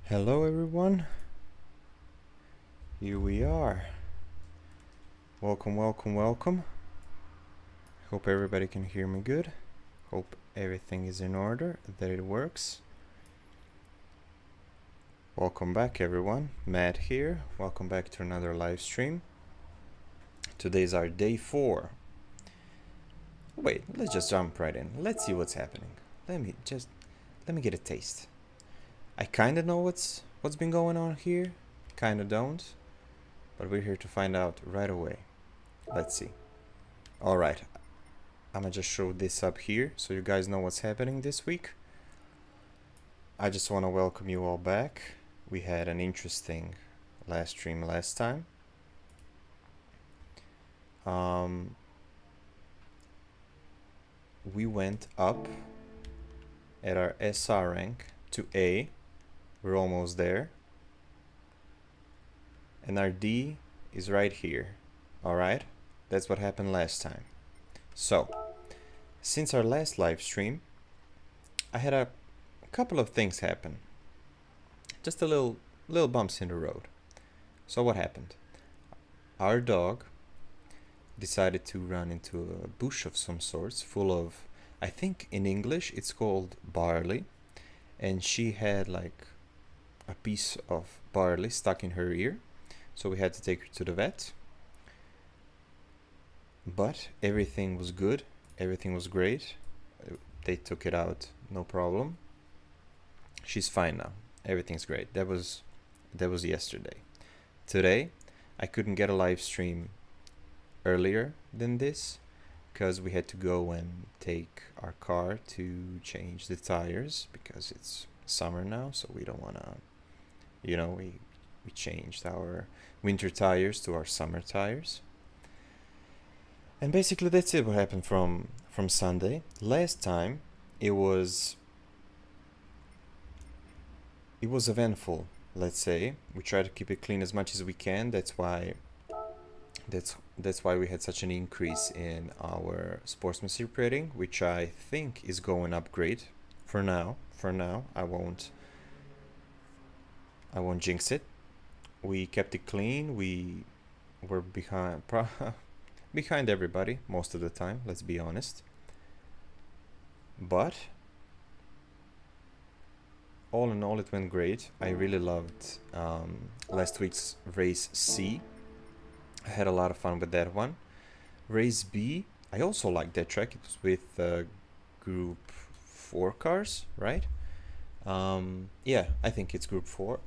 Hello everyone, here we are. Welcome, welcome, welcome. Hope everybody can hear me good. Hope everything is in order, that it works. Welcome back everyone, Matt here. Welcome back to another live stream. Today's our day 4. Wait, let's just jump right in. Let's see what's happening. Let me get a taste. I kinda know what's been going on here, kinda don't, but we're here to find out right away. Let's see. Alright, I'm gonna just show this up here so you guys know what's happening this week. I just want to welcome you all back. We had an interesting last stream last time. We went up at our SR rank to A. We're almost there. And our D is right here. Alright? That's what happened last time. So, since our last live stream, I had a couple of things happen. Just a little bumps in the road. So what happened? Our dog decided to run into a bush of some sorts full of, I think in English it's called barley, and she had like a piece of barley stuck in her ear, so we had to take her to the vet. But everything was good, everything was great. They took it out, no problem. She's fine now, everything's great. That was yesterday. Today I couldn't get a live stream earlier than this because we had to go and take our car to change the tires because it's summer now, so we don't want to, we changed our winter tires to our summer tires. And basically that's it, what happened from Sunday. Last time it was eventful, let's say. We try to keep it clean as much as we can. That's why we had such an increase in our sportsmanship rating, which I think is going up great for now. I won't jinx it. We kept it clean. We were behind everybody most of the time, let's be honest. But all in all, it went great. I really loved last week's race C. I had a lot of fun with that one. Race B, I also liked that track. It was with group 4 cars, right? Yeah, I think it's group 4.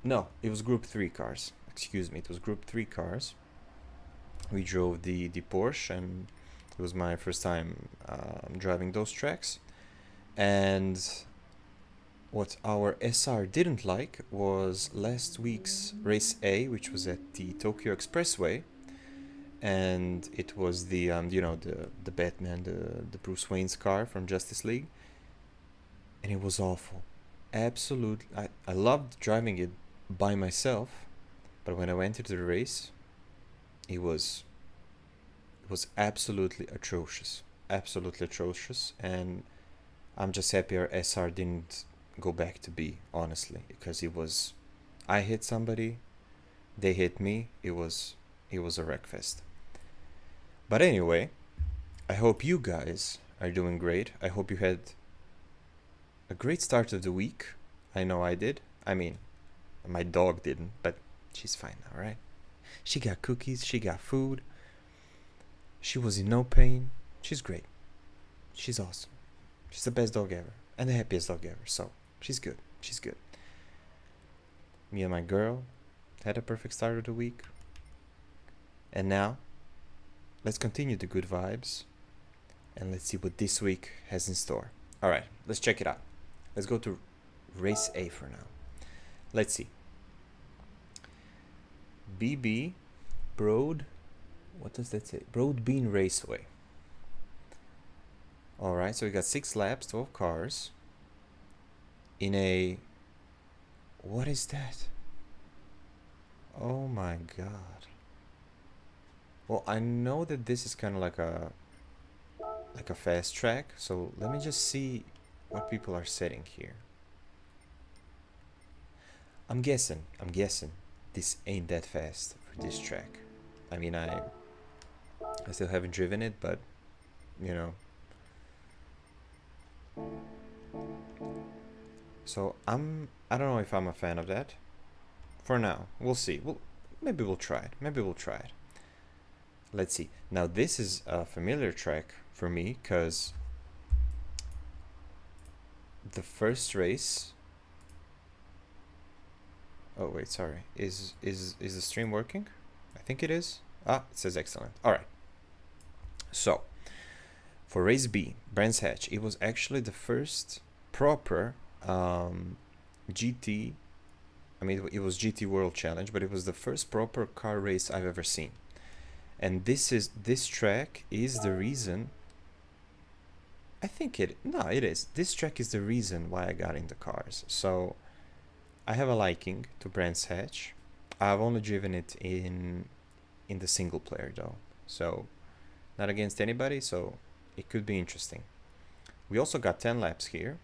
No, it was group 3 cars. Excuse me, it was group 3 cars. We drove the Porsche, and it was my first time driving those tracks. And what our SR didn't like was last week's race A, which was at the Tokyo Expressway, and it was the the Batman, the Bruce Wayne's car from Justice League, and it was awful. Absolutely, I loved driving it by myself, but when I went into the race, it was absolutely atrocious, and I'm just happy our SR didn't go back to B, honestly, because I hit somebody, they hit me, it was a wreckfest. But anyway, I hope you guys are doing great. I hope you had a great start of the week. I know I did. I mean, my dog didn't, but she's fine now, right? She got cookies, she got food, she was in no pain. She's great. She's awesome. She's the best dog ever, and the happiest dog ever, so she's good. Me and my girl had a perfect start of the week. And now, let's continue the good vibes, and let's see what this week has in store. Alright, let's check it out. Let's go to race A for now. Let's see. BB, Broad, what does that say? Broad Bean Raceway. Alright, so we got 6 laps, 12 cars. In a... What is that? Oh my god. Well, I know that this is kind of like a fast track, so let me just see what people are setting here. I'm guessing this ain't that fast for this track. I mean, I still haven't driven it, but you know. So I don't know if I'm a fan of that. For now, we'll see. Maybe we'll try it. Maybe we'll try it. Let's see. Now this is a familiar track for me because the first race. Oh wait, sorry. Is the stream working? I think it is. Ah, it says excellent. All right. So for race B, Brands Hatch, it was actually the first proper GT. I mean, it was GT World Challenge, but it was the first proper car race I've ever seen. And this track is the reason. I think it is. This track is the reason why I got into cars. So I have a liking to Brands Hatch. I've only driven it in the single player though, so not against anybody. So it could be interesting. We also got 10 laps here.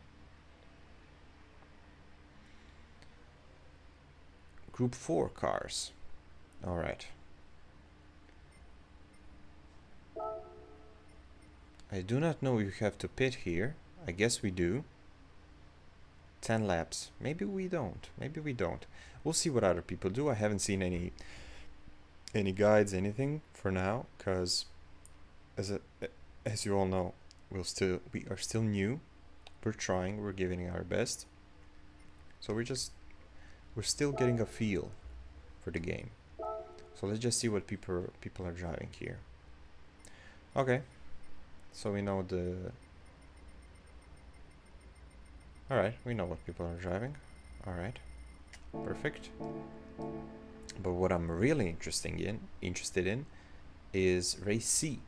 Group 4 cars. All right. I do not know if you have to pit here. I guess we do. 10 laps. Maybe we don't. Maybe we don't. We'll see what other people do. I haven't seen any guides, anything for now, because as you all know, we are still new. We're trying. We're giving our best. So we're still getting a feel for the game. So let's just see what people are driving here. Okay. So we know Alright, we know what people are driving. Alright. Perfect. But what I'm really interested in is race C.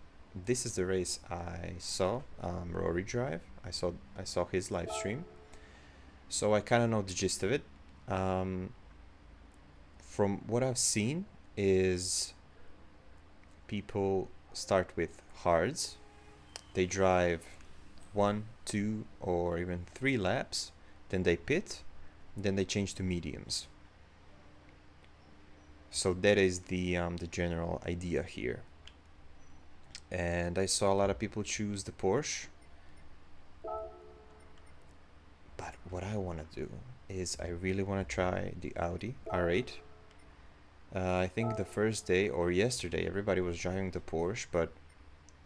This is the race I saw Rory drive. I saw his live stream. So I kind of know the gist of it. From what I've seen is people start with hards. They drive 1, 2, or even 3 laps, then they pit, then they change to mediums. So that is the general idea here. And I saw a lot of people choose the Porsche. But what I want to do is I really want to try the Audi R8. I think the first day or yesterday everybody was driving the Porsche, but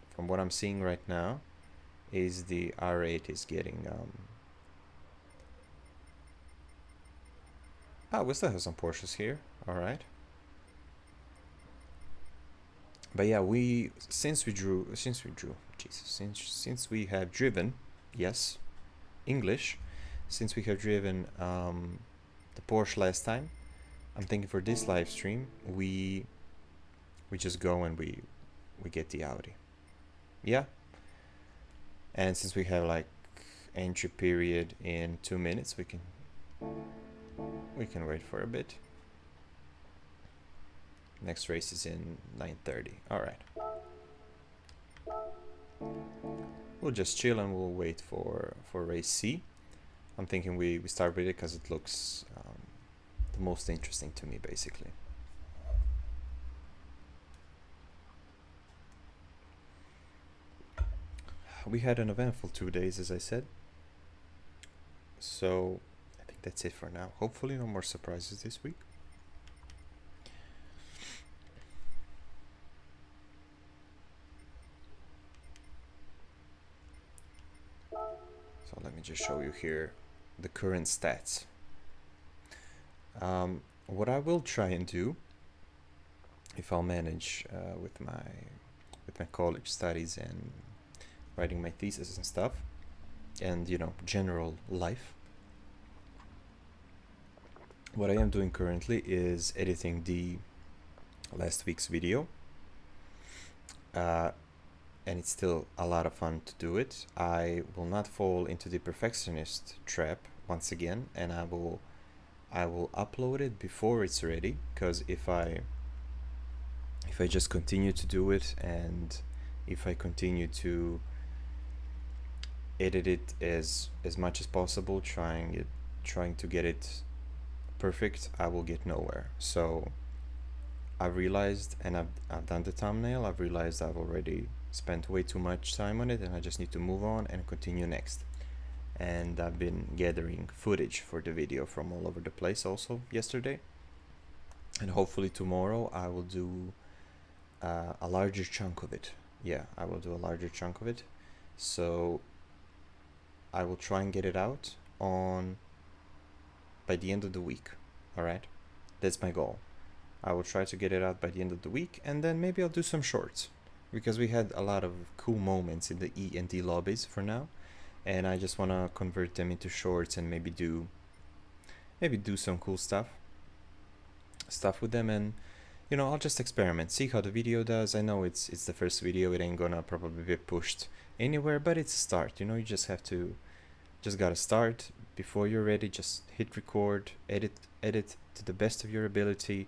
from what I'm seeing right now is the R8 is getting we still have some Porsches here. All right. But yeah, since we have driven, yes, English, since we have driven the Porsche last time, I'm thinking for this live stream we just go and we get the Audi. Yeah. And since we have like entry period in 2 minutes, we can wait for a bit. Next race is in 9:30. All right. We'll just chill and we'll wait for race C. I'm thinking we start with it because it looks the most interesting to me, basically. We had an eventful 2 days, as I said. So I think that's it for now. Hopefully no more surprises this week. So let me just show you here the current stats. What I will try and do, if I'll manage with my college studies and writing my thesis and stuff, and general life, what I am doing currently is editing the last week's video, and it's still a lot of fun to do it. I will not fall into the perfectionist trap once again, and I will upload it before it's ready, because if I just continue to do it, and if I continue to edit it as much as possible, trying to get it perfect, I will get nowhere. So I've realized, and I've done the thumbnail, I've realized I've already spent way too much time on it, and I just need to move on and continue next. And I've been gathering footage for the video from all over the place also yesterday, and hopefully tomorrow I will do a larger chunk of it. Yeah, I will do a larger chunk of it, so I will try and get it out on by the end of the week. All right, that's my goal. I will try to get it out by the end of the week, and then maybe I'll do some shorts, because we had a lot of cool moments in the E and D lobbies for now, and I just want to convert them into shorts and maybe do some cool stuff with them. And you know, I'll just experiment, see how the video does. I know it's the first video, it ain't gonna probably be pushed anywhere, but it's a start. You know, you just gotta start. Before you're ready, just hit record, edit to the best of your ability,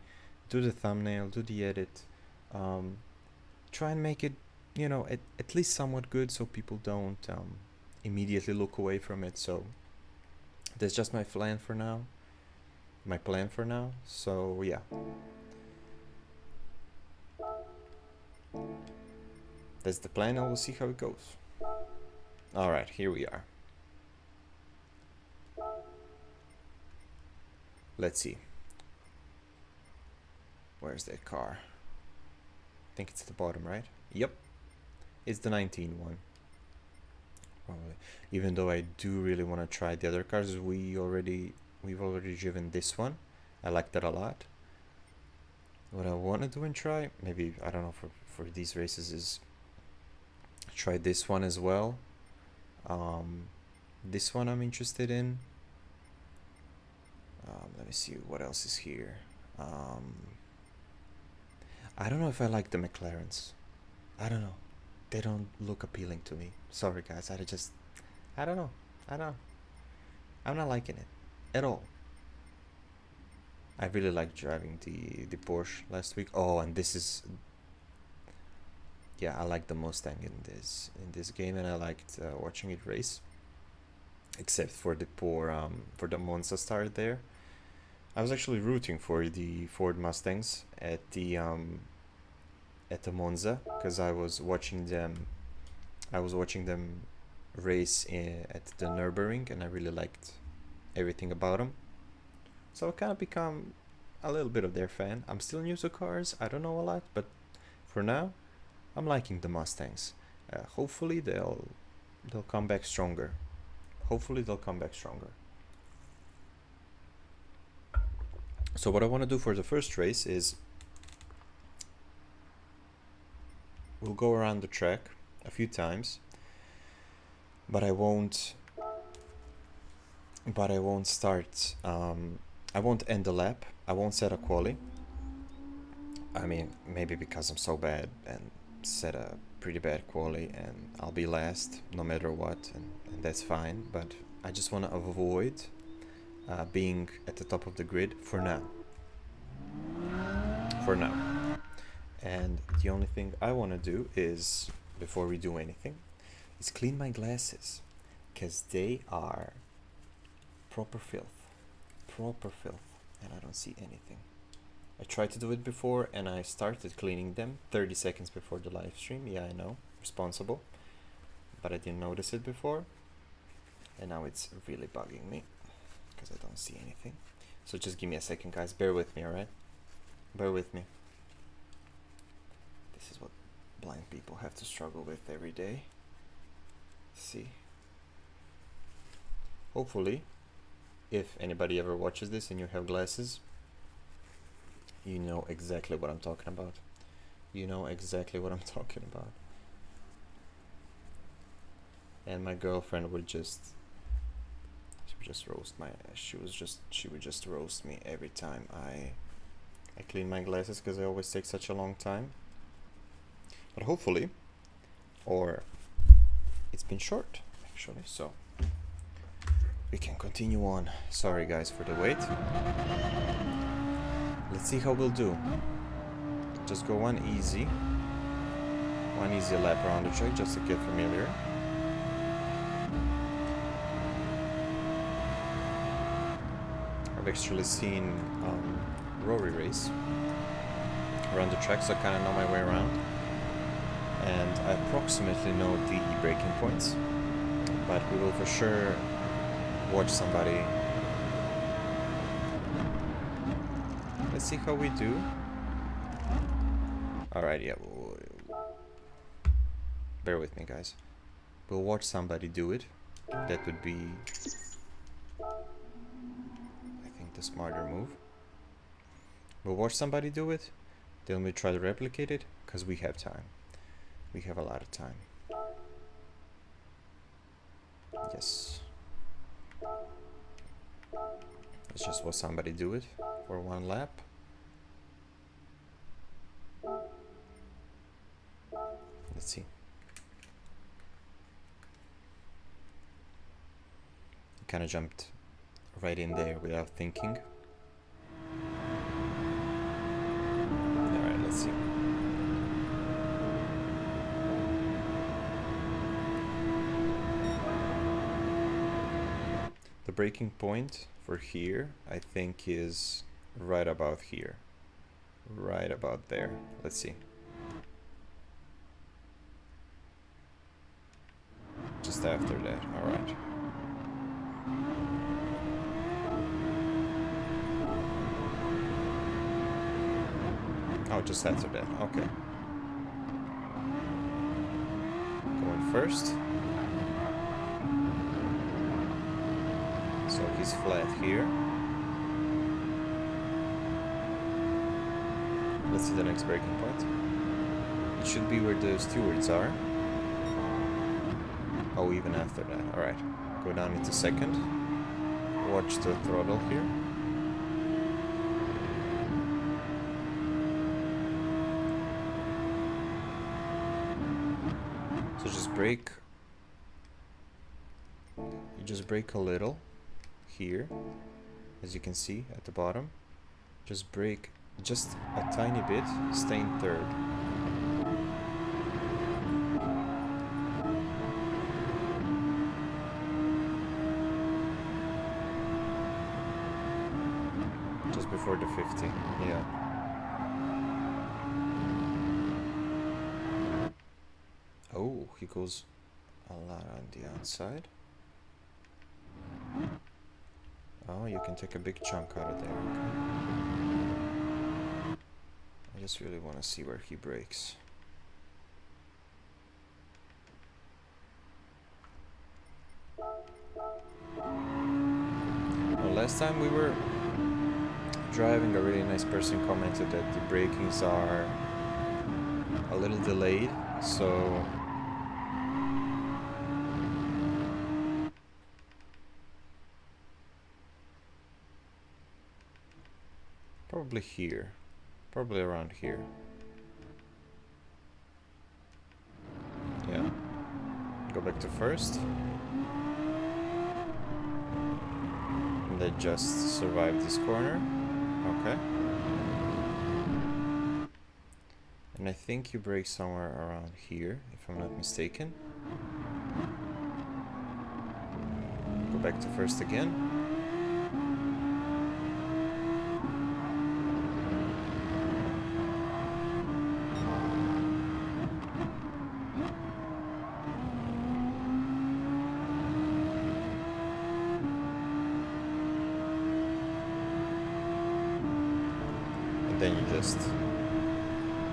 do the thumbnail, do the edit, try and make it, you know, at least somewhat good, so people don't immediately look away from it. So that's just my plan for now. So yeah, that's the plan, and we'll see how it goes. All right, here we are. Let's see. Where's that car? I think it's at the bottom, right? Yep. It's the 19 one. Probably. Even though I do really want to try the other cars, we've already driven this one. I like that a lot. What I want to do and try, maybe, I don't know, for these races, is try this one as well. This one I'm interested in. Let me see what else is here. I don't know if I like the McLarens. I don't know. They don't look appealing to me. Sorry guys, I don't know. I'm not liking it at all. I really liked driving the Porsche last week. Oh, and this is, yeah, I like the Mustang in this game, and I liked watching it race. Except for the for the Monza start there. I was actually rooting for the Ford Mustangs at the Monza, because I was watching them race at the Nürburgring, and I really liked everything about them. So I kind of become a little bit of their fan. I'm still new to cars, I don't know a lot, but for now I'm liking the Mustangs. Hopefully they'll come back stronger. So what I want to do for the first race is we'll go around the track a few times, but I won't start, I won't end the lap, I won't set a quali. I mean, maybe because I'm so bad, and set a pretty bad quali, and I'll be last no matter what, and that's fine, but I just want to avoid being at the top of the grid for now. And the only thing I want to do is, before we do anything, is clean my glasses, because they are proper filth, and I don't see anything. I tried to do it before, and I started cleaning them 30 seconds before the live stream. Yeah, I know, responsible, but I didn't notice it before, and now it's really bugging me because I don't see anything. So just give me a second, guys, bear with me, alright? Bear with me. This is what blind people have to struggle with every day. See? Hopefully, if anybody ever watches this and you have glasses, you know exactly what I'm talking about. And my girlfriend would just roast she would just roast me every time I clean my glasses, because I always take such a long time. But hopefully, or it's been short actually, so we can continue on. Sorry guys for the wait. Let's see how we'll do. Just go one easy lap around the track just to get familiar. actually seen Rory race around the track, so I kind of know my way around. And I approximately know the braking points, but we will for sure watch somebody. Let's see how we do. Alright, yeah. Bear with me, guys. We'll watch somebody do it. That would be, I think, the smarter move. We'll watch somebody do it, then we try to replicate it, because we have time. We have a lot of time. Yes. Let's just watch somebody do it for one lap. Let's see. Kind of jumped right in there without thinking. Alright, let's see. The breaking point for here, I think, is right about here. Right about there. Let's see. Just after that, alright. Oh, just after that, okay. Going first. So he's flat here. Let's see the next breaking point. It should be where the stewards are. Oh, even after that, alright. Go down into second. Watch the throttle here. So just brake. You just brake a little here, as you can see at the bottom. Just brake just a tiny bit, stay in third. Just before the 50, yeah. Oh, he goes a lot on the outside. Oh, you can take a big chunk out of there. Okay. I just really want to see where he brakes. Well, last time we were driving, a really nice person commented that the brakings are a little delayed, so probably here, probably around here. Yeah, go back to first. And they just survived this corner. Okay. And I think you brake somewhere around here, if I'm not mistaken. Go back to first again. Then you just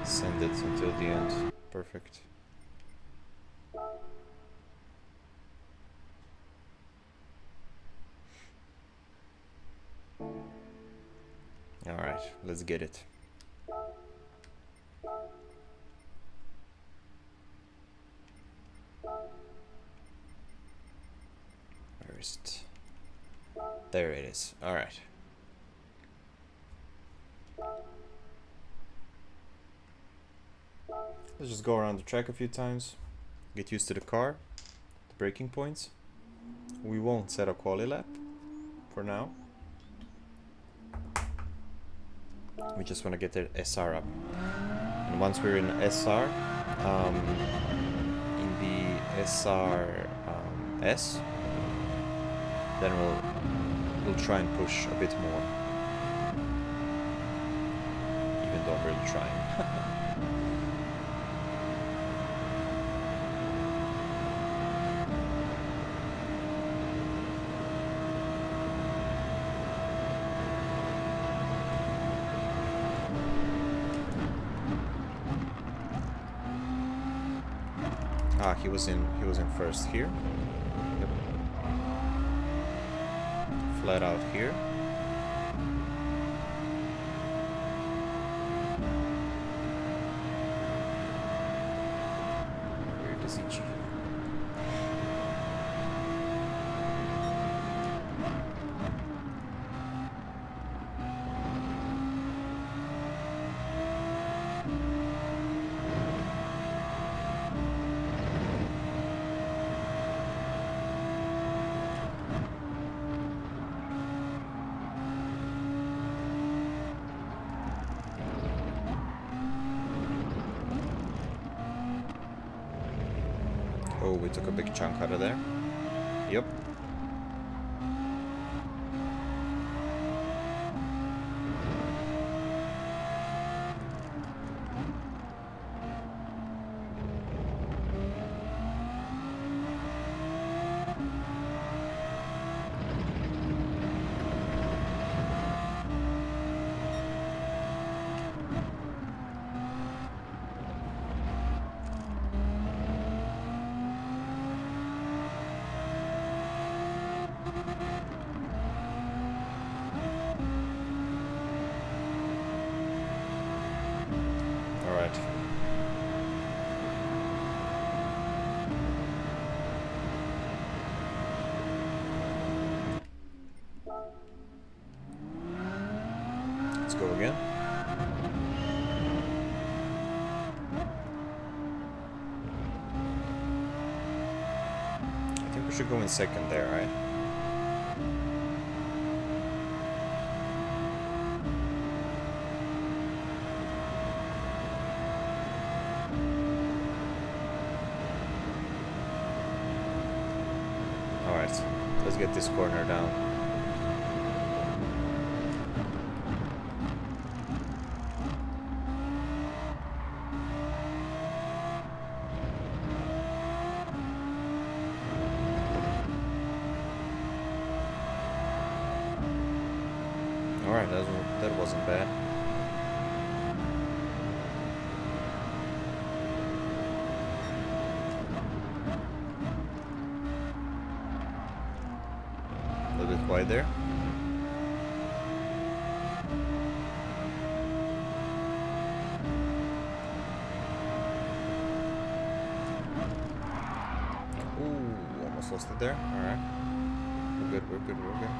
send it until the end. Perfect. Alright, let's get it. Where is it? There it is. Alright. Let's just go around the track a few times, get used to the car, the braking points. We won't set a quali lap for now. We just want to get the SR up. And once we're in SR, in the SR S, then we'll We'll try and push a bit more. Even though I'm really trying. He was in first here. Yep. Flat out here. Where does he cheat? Oh, we took a big chunk out of there. Yep. Let's go again. I think we should go in second there, right? Alright, let's get this corner down. Alright, that wasn't bad. A little bit wide there. Ooh, almost lost it there. Alright. We're good, we're good, we're good.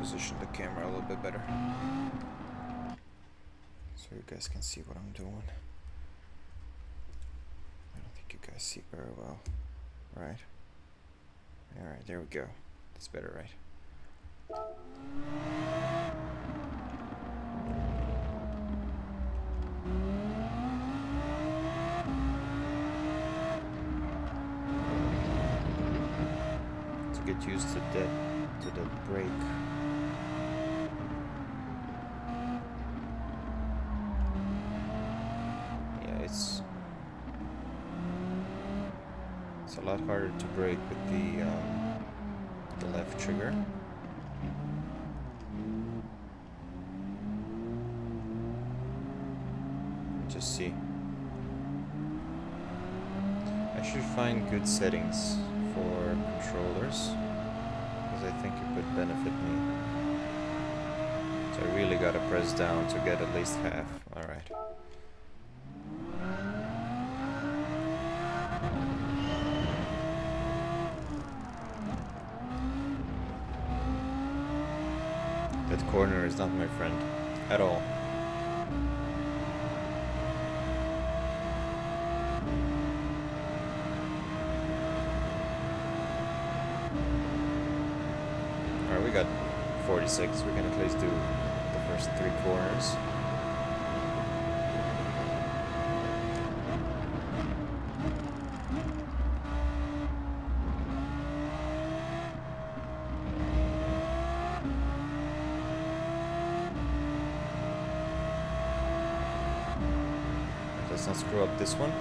Position the camera a little bit better so you guys can see what I'm doing. I don't think you guys see very well, right? Alright, there we go. That's better, right? To get used to the brake. It's a lot harder to brake with the left trigger. Just see. I should find good settings for controllers, because I think it could benefit me. So I really gotta press down to get at least half. Alright. That corner is not my friend at all. Alright, we got 40 seconds. We can at least do the first 3 corners. Let's not screw up this one.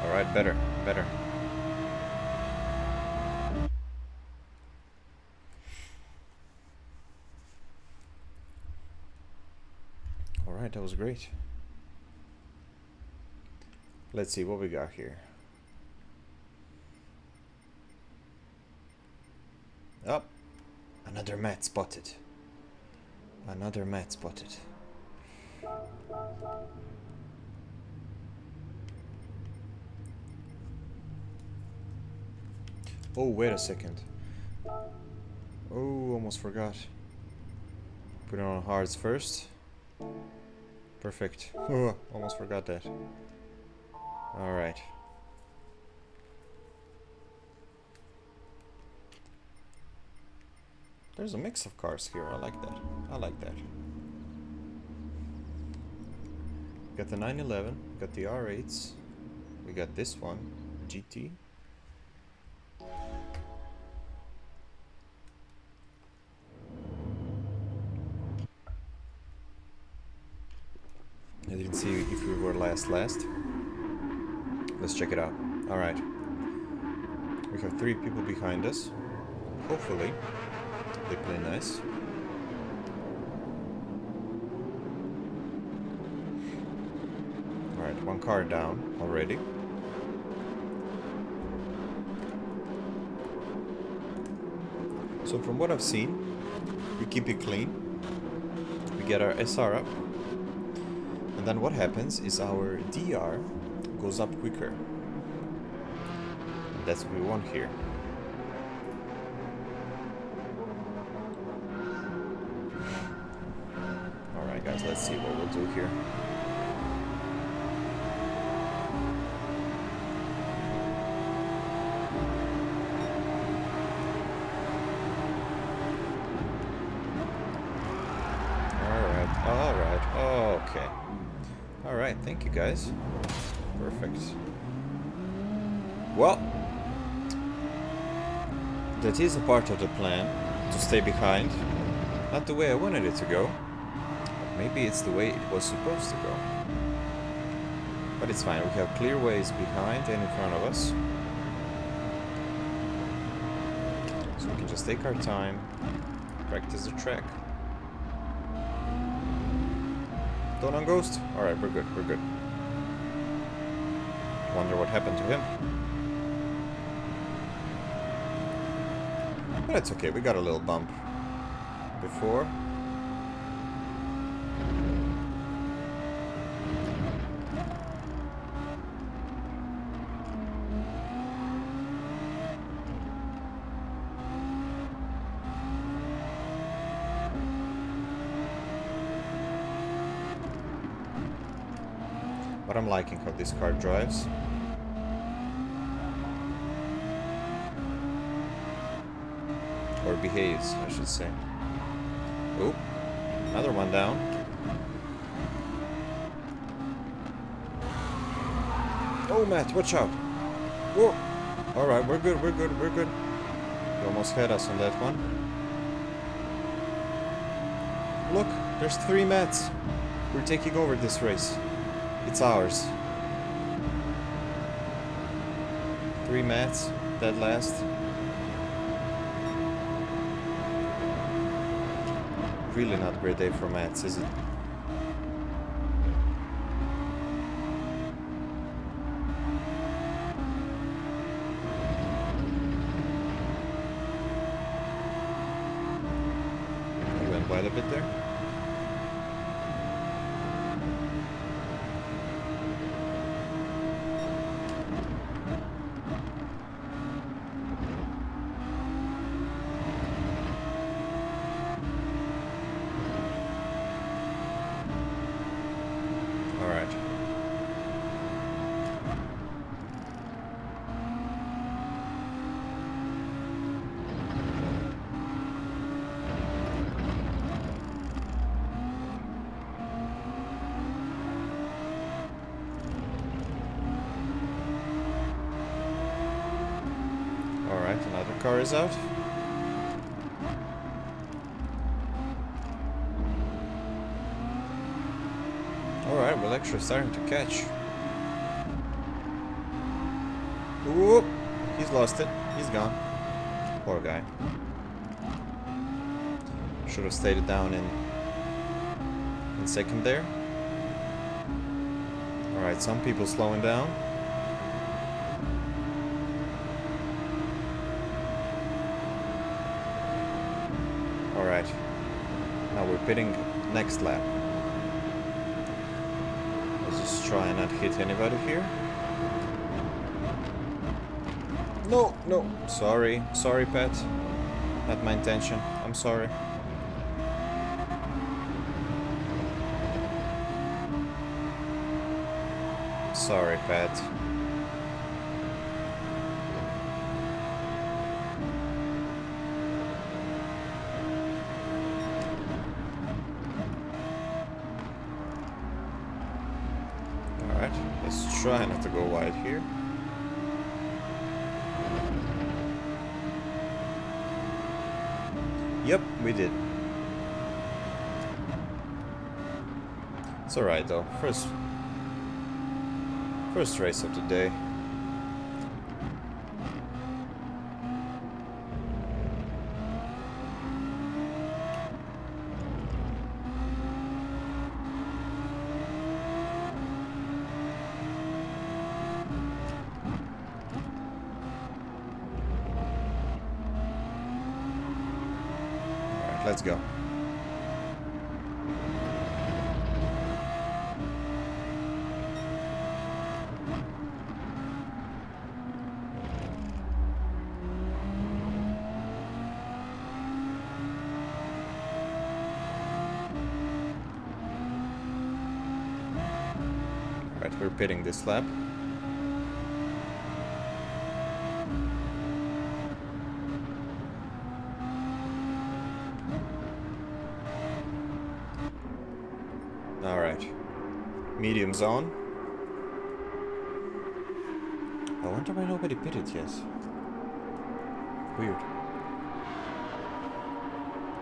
Alright, better. Alright, that was great. Let's see what we got here. Oh, another mat spotted. Another mat spotted. Oh, wait a second. Oh, almost forgot. Put it on hards first. Perfect. Oh, almost forgot that. Alright. There's a mix of cars here. I like that. I like that. Got the 911, got the R8s, we got this one, GT. I didn't see if we were last. Let's check it out. Alright. We have 3 people behind us. Hopefully, they play nice. Alright, 1 car down already. So from what I've seen, we keep it clean. We get our SR up. And then what happens is our DR goes up quicker. And that's what we want here. Alright guys, let's see what we'll do here. Alright, okay. Alright, thank you guys. Perfect. Well, that is a part of the plan, to stay behind. Not the way I wanted it to go, but maybe it's the way it was supposed to go. But it's fine, we have clear ways behind and in front of us. So we can just take our time, practice the track. Don't on Ghost? Alright, we're good. Wonder what happened to him. But it's okay, we got a little bump before. But I'm liking how this car drives. Or behaves, I should say. Oh, another one down. Oh, Matt, watch out. Whoa. Alright, we're good. You almost had us on that one. Look, there's 3 mats. We're taking over this race. It's ours. 3 mats, dead last. Really not a great day for mats, is it? You went wide a bit there. car is out. Alright, we're actually starting to catch. Whoop! He's lost it. He's gone. Poor guy. Should have stayed down in second there. Alright, some people slowing down. Alright. Now we're pitting next lap. Let's just try and not hit anybody here. No, no. Sorry. Sorry, Pat. Not my intention. I'm sorry. Sorry, Pat. Alright, let's try not to go wide here. Yep, we did. It's alright though. First race of the day. Alright, let's go. Alright, we're pitting this lap. Alright. Medium zone. I wonder why nobody pitted yet. Weird.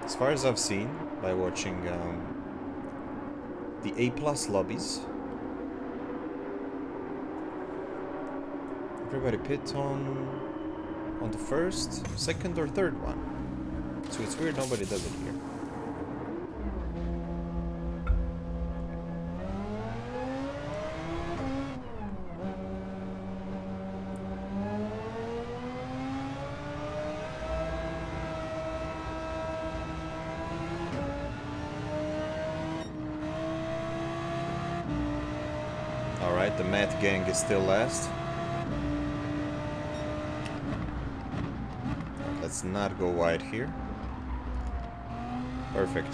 As far as I've seen by watching the A+ lobbies, everybody pit on the first, second or third one. So it's weird nobody does it here. Alright, the Math gang is still last. Let's not go wide here. Perfect.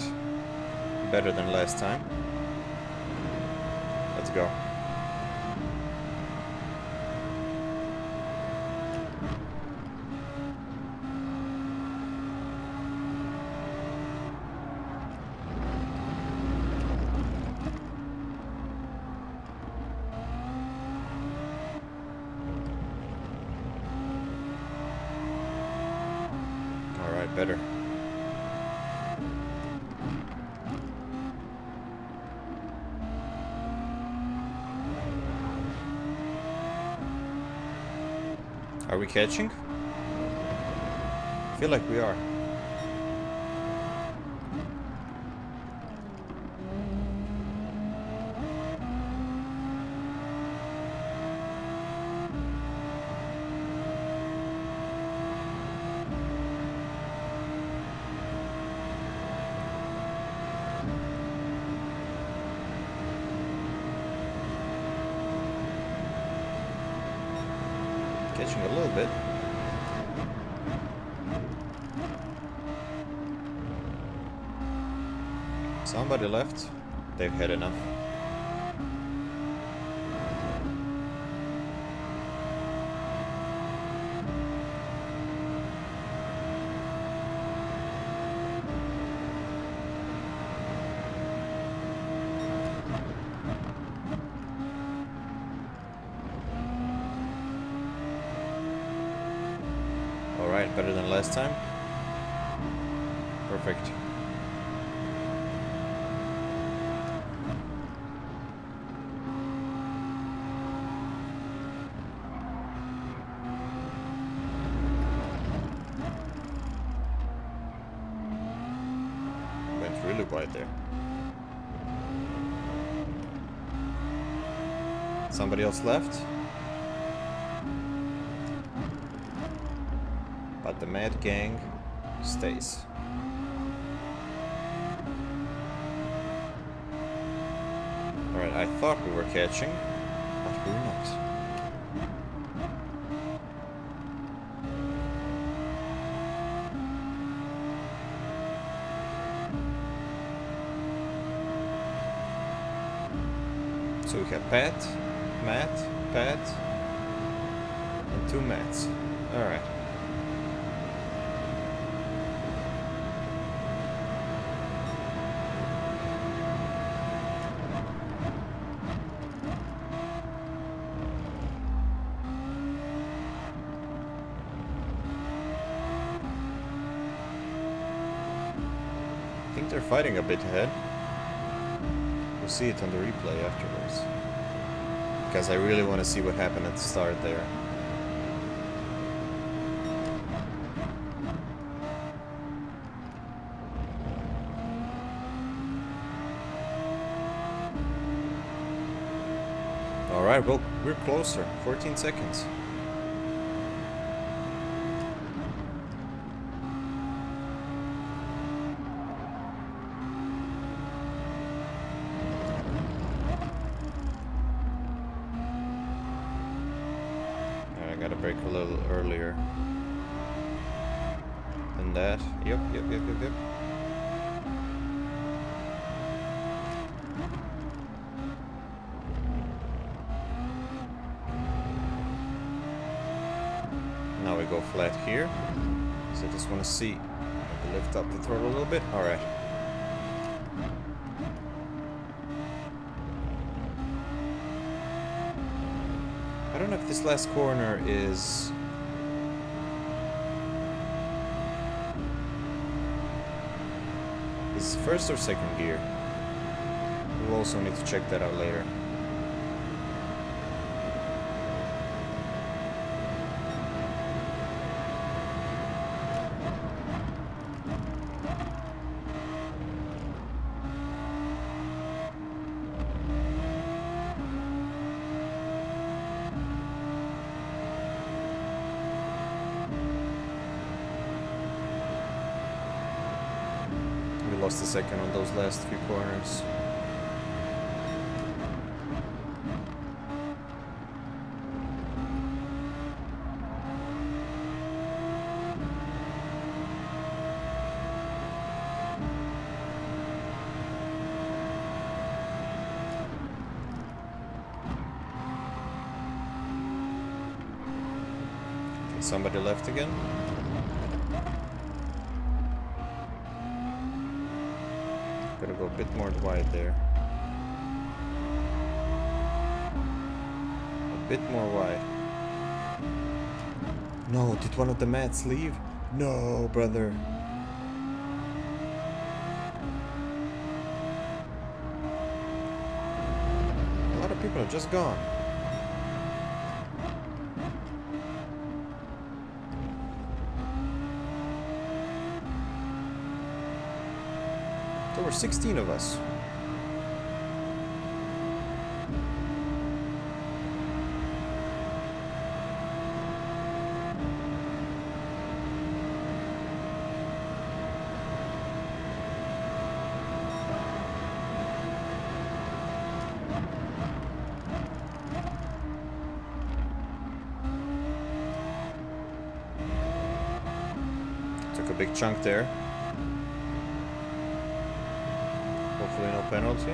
Better than last time. Let's go. Better. Are we catching? I feel like we are. Catching a little bit. Somebody left. They've had enough. Alright, Better than last time. Perfect. Went really wide there. Somebody else left. But the Mad Gang stays. Alright, I thought we were catching, but we're not. So we have Pat, Matt, Pat, and 2 Matts. Alright. I think they're fighting a bit ahead. We'll see it on the replay afterwards. Because I really want to see what happened at the start there. Alright, well, we're closer. 14 seconds. Gotta break a little earlier than that. Yep. Now we go flat here. So I just want to see. Maybe lift up the throttle a little bit. Alright. I don't know if this last corner is... first or second gear. We'll also need to check that out later. Lost a second on those last few corners. Somebody left again. Gotta go a bit more wide there. A bit more wide. No, did one of the mats leave? No, brother. A lot of people are just gone. There were 16 of us. Took a big chunk there. Hopefully no penalty.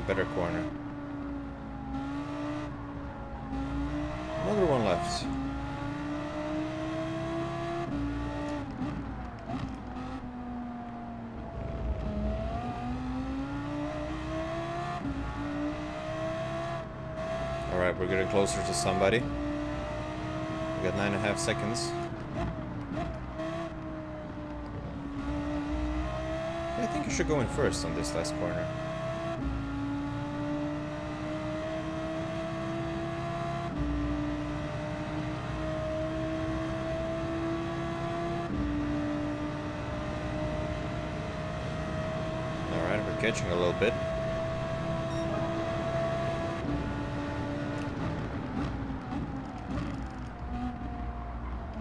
a better corner. Another one left. Alright, we're getting closer to somebody. We got 9.5 seconds. I think you should go in first on this last corner. Alright, we're catching a little bit.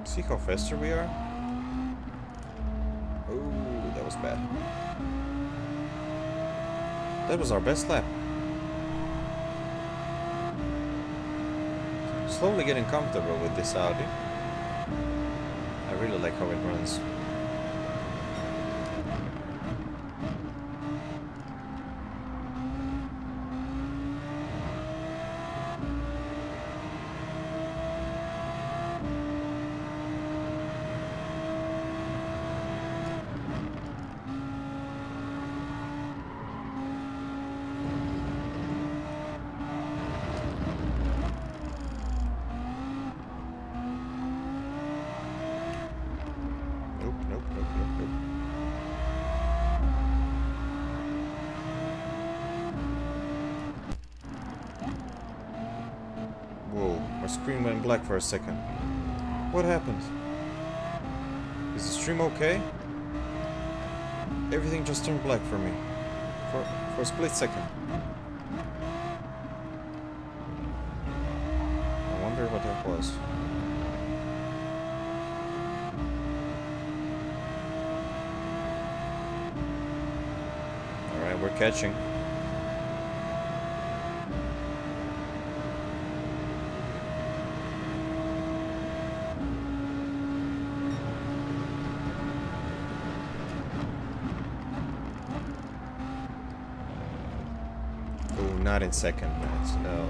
See how faster we are? Oh, that was bad. That was our best lap. Slowly getting comfortable with this Audi. I really like how it runs. Whoa, my screen went black for a second. What happened? Is the stream okay? Everything just turned black for me. For a split second. I wonder what that was. Alright, we're catching. Not in second, Matt. No,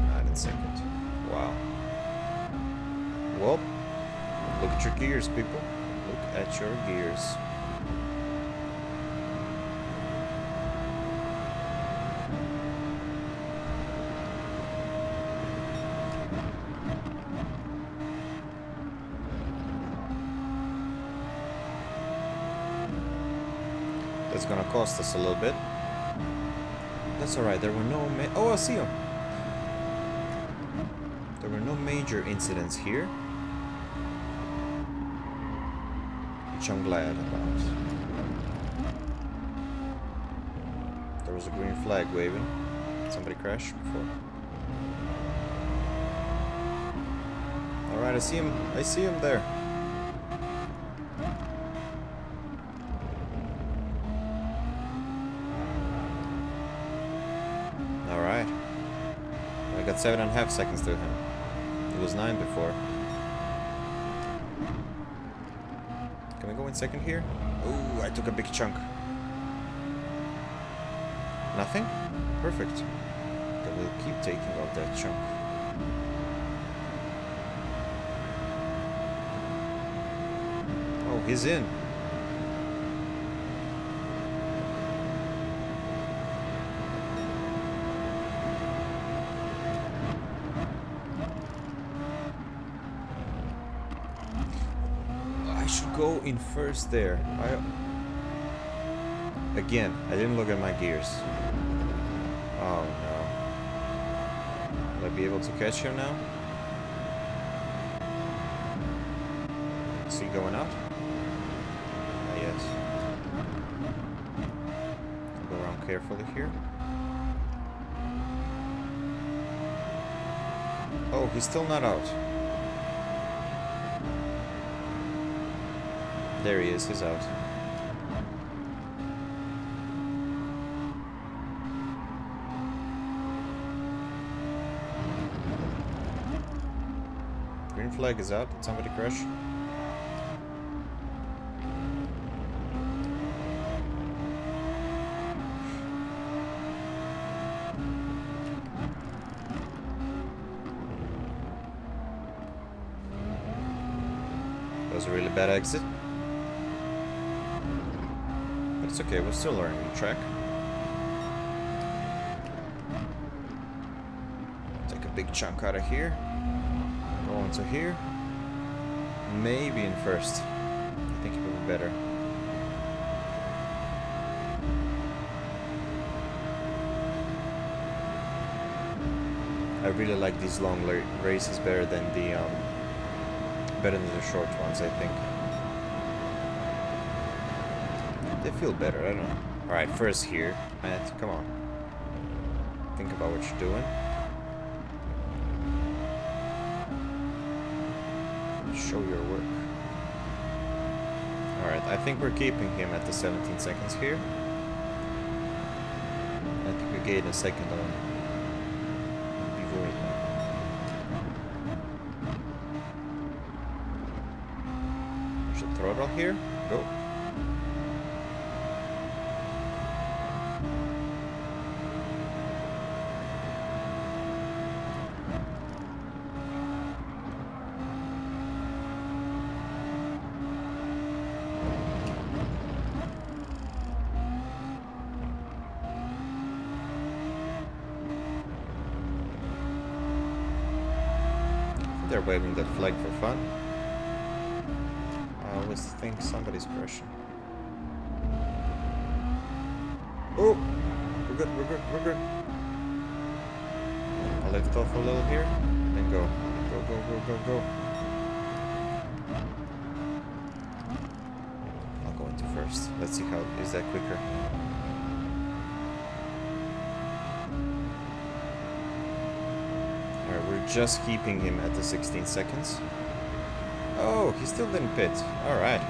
not in second. Wow. Well, look at your gears, people. Look at your gears. That's gonna cost us a little bit. That's alright, there were no oh, I see him! There were no major incidents here. Which I'm glad about. There was a green flag waving. Somebody crashed before. Alright, I see him there. I got 7.5 seconds to him. It was 9 before. Can we go in second here? Oh, I took a big chunk. Nothing? Perfect. Then we'll keep taking out that chunk. Oh, he's in. I should go in first there. Again, I didn't look at my gears. Oh no. Will I be able to catch him now? Is he going out? Not yet. Go around carefully here. Oh, he's still not out. There he is, he's out. Green flag is out. Did somebody crash? was a really bad exit. But it's okay, we're still learning the track. Take a big chunk out of here. Go into here. Maybe in first. I think it would be better. I really like these long races better than the short ones, I think. They feel better, I don't know. Alright, first here. Matt, come on. Think about what you're doing. Show your work. Alright, I think we're keeping him at the 17 seconds here. I think we gained a second on should throttle here. Go. They're waving that flag for fun. I always think somebody's crashing. Oh! We're good, we're good, we're good. I'll lift off a little here, then go. Go, go, go, go, go. I'll go into first. Let's see how is that quicker. We're just keeping him at the 16 seconds. Oh, he still didn't pit. Alright.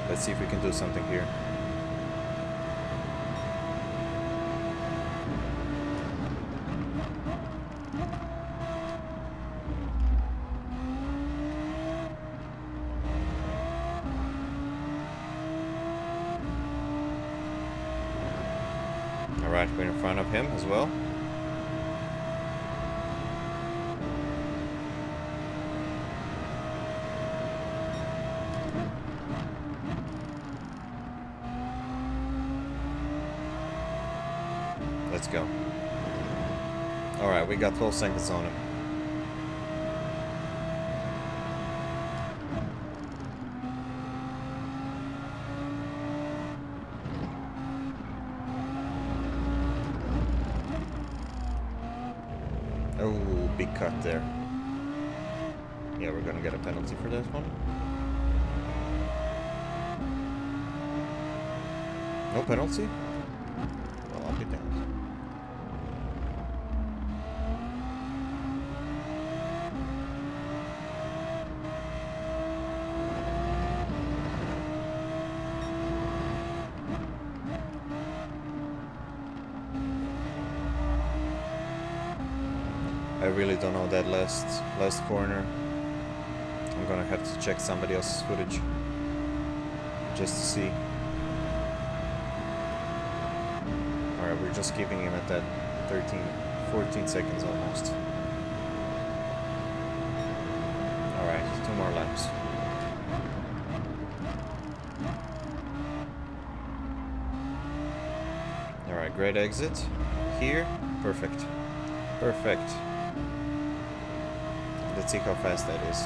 Let's see if we can do something here. Alright, we're in front of him as well. Let's go. Alright, we got 12 seconds on him. Oh, big cut there. Yeah, we're gonna get a penalty for that one. No penalty? Well, I'll be damned. I really don't know that last corner. I'm gonna have to check somebody else's footage just to see. Alright, we're just keeping him at that 14 seconds almost. Alright, 2 more laps. Alright, great exit. Here, perfect. Perfect. Let's see how fast that is.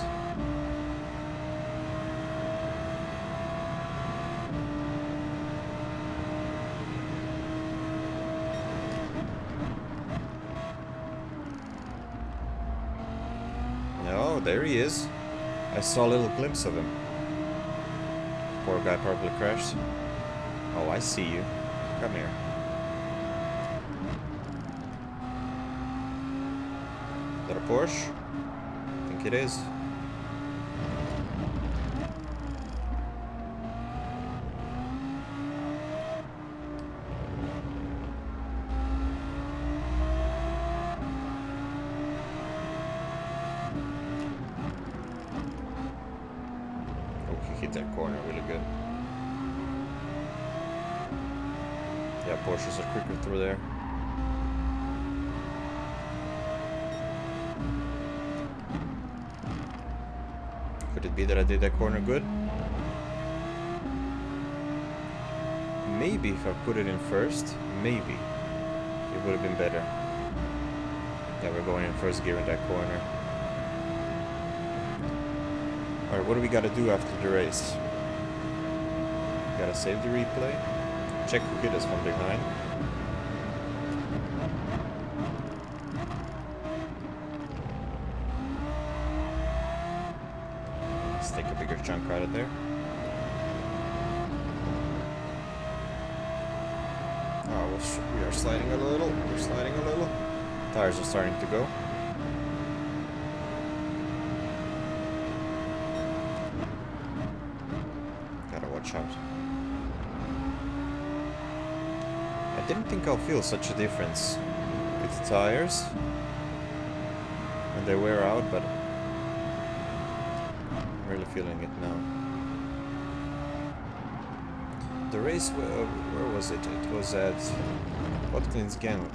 Oh, there he is. I saw a little glimpse of him. Poor guy probably crashed. Oh, I see you. Come here. Is that a Porsche? I think it is. Oh, he hit that corner really good. Yeah, Porsches are quicker through there. Could it be that I did that corner good? Maybe if I put it in first, maybe it would have been better. Yeah, we're going in first gear in that corner. Alright, what do we gotta do after the race? Gotta save the replay. Check who hit us from behind. Let's take a bigger chunk out of there. Oh, we are sliding a little. We're sliding a little. Tires are starting to go. Gotta watch out. I didn't think I'll feel such a difference with the tires when they wear out, but I'm really feeling it now. The race, where was it? It was at Watkins Glen.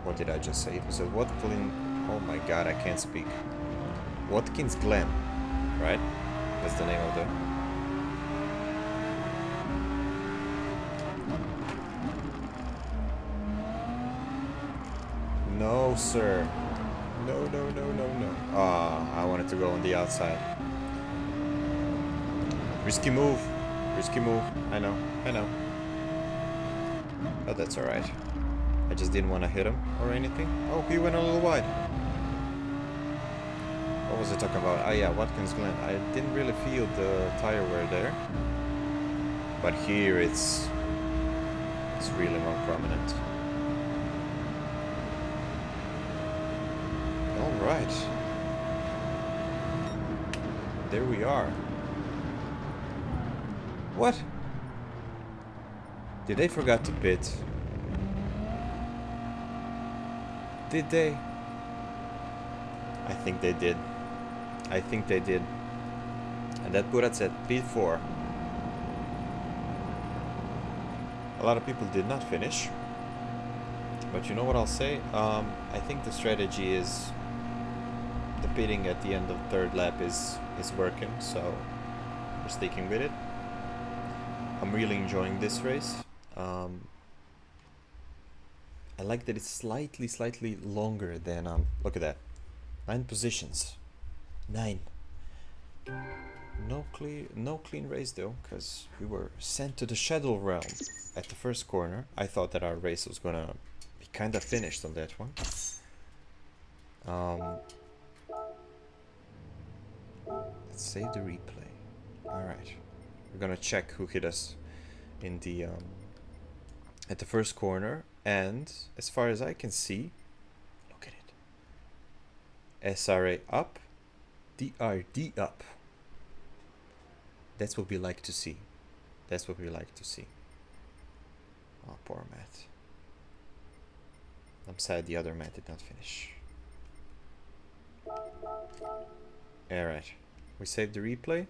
What did I just say? It was at Watkins... Oh my god, I can't speak. Watkins Glen, right? That's the name of the... No, sir. No, no, no, no, no. Ah, I wanted to go on the outside. Risky move. Risky move. I know. I know. Oh, that's alright. I just didn't want to hit him or anything. Oh, he went a little wide. What was I talking about? Ah, yeah, Watkins Glen. I didn't really feel the tire wear there. But here it's really more prominent. Alright. There we are. What? Did they forget to pit? Did they? I think they did. I think they did. And that put us at P4. A lot of people did not finish. But you know what I'll say? I think the strategy is the pitting at the end of third lap is working, so we're sticking with it. I'm really enjoying this race. I like that it's slightly longer than look at that, 9 positions, 9. No clean race though, because we were sent to the shadow realm at the first corner. I thought that our race was gonna be kind of finished on that one. Let's save the replay. All right, we're gonna check who hit us in the at the first corner, and as far as I can see, look at it. SRA up, DRD up. That's what we like to see. That's what we like to see. Oh, poor Matt. I'm sad the other Matt did not finish. Alright, we saved the replay.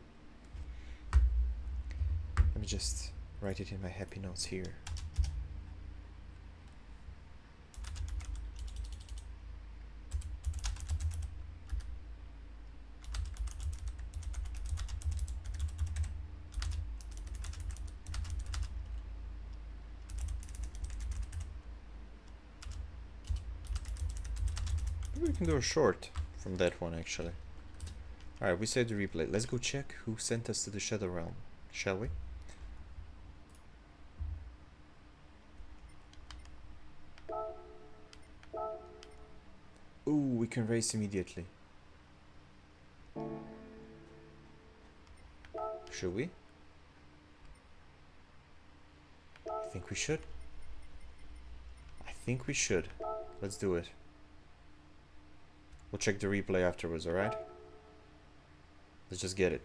Let me just write it in my happy notes here. Maybe we can do a short from that one actually. Alright, we saved the replay. Let's go check who sent us to the Shadow Realm, shall we? Ooh, we can race immediately. Should we? I think we should. I think we should. Let's do it. We'll check the replay afterwards, alright? Let's just get it.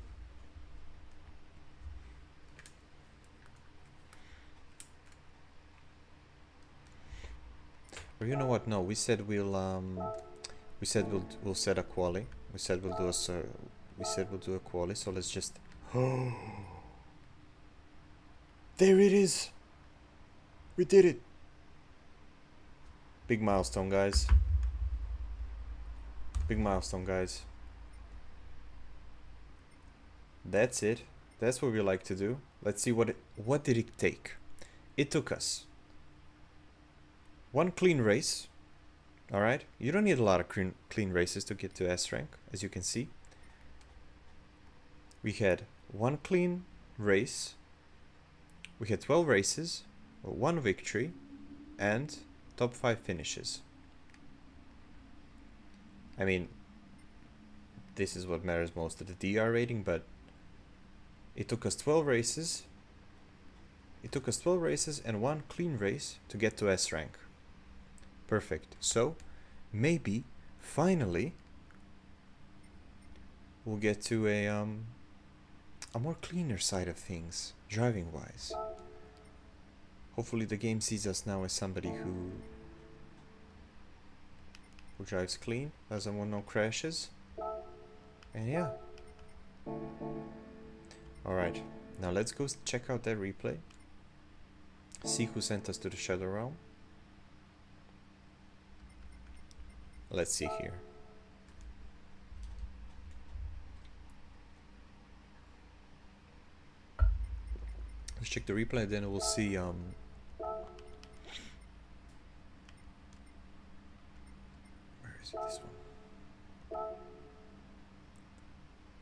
Or you know what? No, we said we'll set a quali. We said we'll do a quali. So let's just. Oh, there it is. We did it. Big milestone, guys. Big milestone, guys. That's it. That's what we like to do. Let's see what did it take. It took us one clean race. All right, you don't need a lot of clean races to get to S rank, as you can see. We had one clean race. We had 12 races, one victory, and top 5 finishes. I mean, this is what matters most to the DR rating, but it took us 12 races. It took us 12 races and one clean race to get to S rank. Perfect. So maybe finally we'll get to a more cleaner side of things, driving wise. Hopefully the game sees us now as somebody who drives clean, doesn't want no crashes. And yeah. Alright, now let's go check out that replay. See who sent us to the Shadow Realm. Let's see here. Let's check the replay, then we'll see where is it, this one?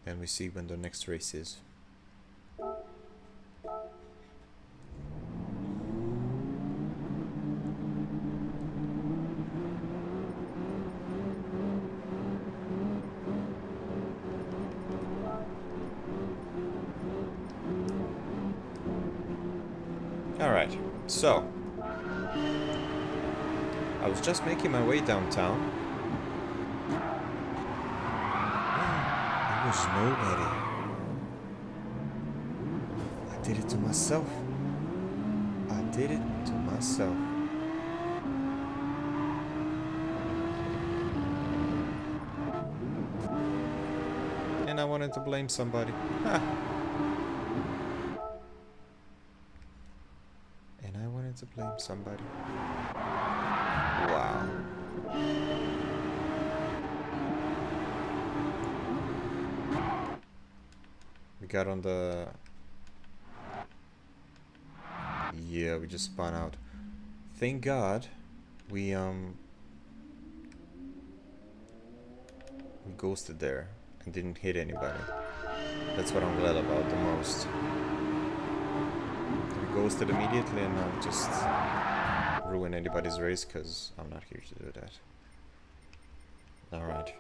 Then we see when the next race is. Alright, so I was just making my way downtown. There was nobody. I did it to myself. I did it to myself. And I wanted to blame somebody. To blame somebody. Wow. We got on the... Yeah, we just spun out. Thank God we ghosted there and didn't hit anybody. That's what I'm glad about the most. Ghosted immediately and not just ruin anybody's race, because I'm not here to do that. Alright.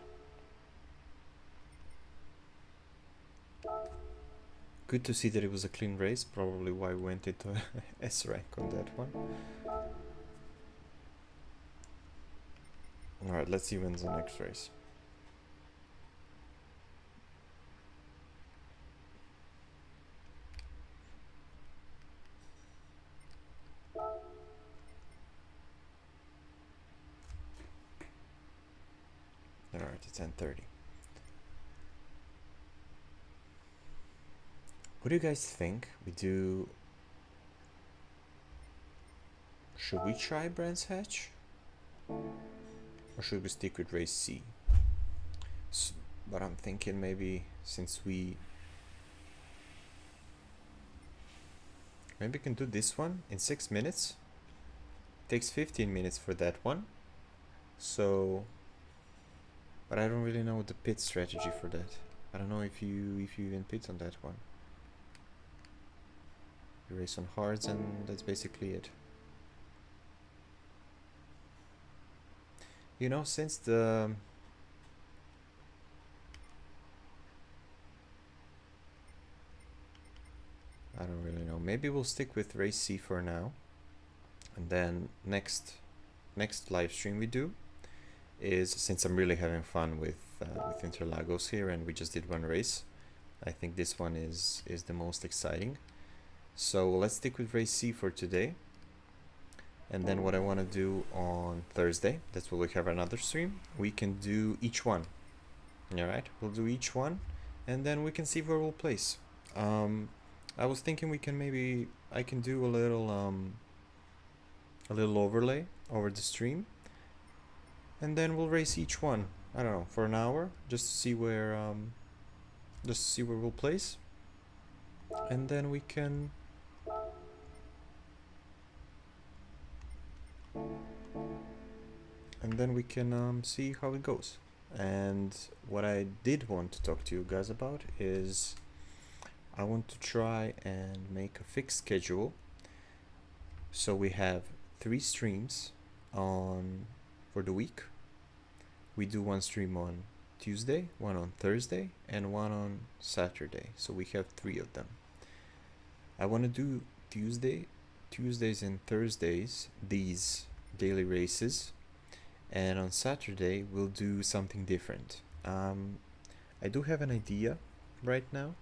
Good to see that it was a clean race, probably why we went into S rank on that one. Alright, let's see when's the next race. Alright, it's 10:30. What do you guys think we do? Should we try Brands Hatch? Or should we stick with race C? But I'm thinking maybe since we can do this one in 6 minutes. Takes 15 minutes for that one. So, but I don't really know the pit strategy for that. I don't know if you even pit on that one. You race on hards and that's basically it. You know, since the I don't really know. Maybe we'll stick with race C for now. And then next live stream we do is, since I'm really having fun with Interlagos here and we just did one race, I think this one is the most exciting. So let's stick with race C for today. And then what I want to do on Thursday, that's when we have another stream, we can do each one. Alright, we'll do each one and then we can see where we'll place. I was thinking I can do a little overlay over the stream, and then we'll race each one, I don't know, for an hour, just to see where we'll place. and then we can see how it goes. And what I did want to talk to you guys about is I want to try and make a fixed schedule, so we have 3 streams on for the week. We do 1 stream on Tuesday, 1 on Thursday, and 1 on Saturday. So we have 3 of them. I want to do Tuesdays and Thursdays, these daily races, and on Saturday we'll do something different. I do have an idea right now.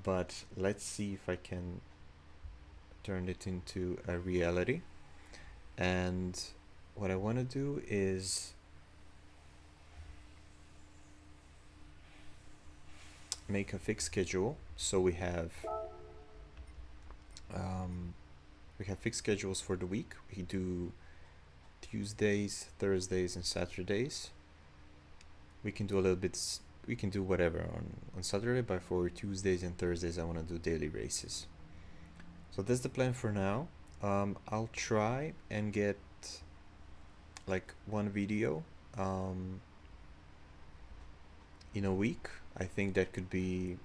But let's see if I can turn it into a reality. And what I want to do is make a fixed schedule, so we have fixed schedules for the week. We do Tuesdays, Thursdays, and Saturdays. We can do a little bit, we can do whatever on Saturday, but for Tuesdays and Thursdays I want to do daily races. So that's the plan for now. I'll try and get like 1 video in a week. I think that could be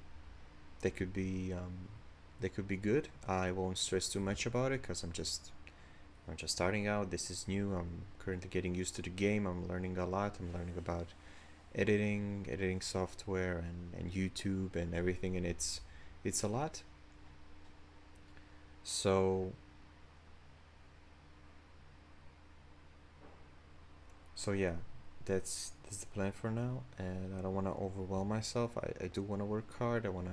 good. I won't stress too much about it because I'm just starting out. This is new. I'm currently getting used to the game. I'm learning a lot. I'm learning about editing software and YouTube and everything, and it's a lot. So yeah, that's the plan for now, and I don't want to overwhelm myself. I do want to work hard. I want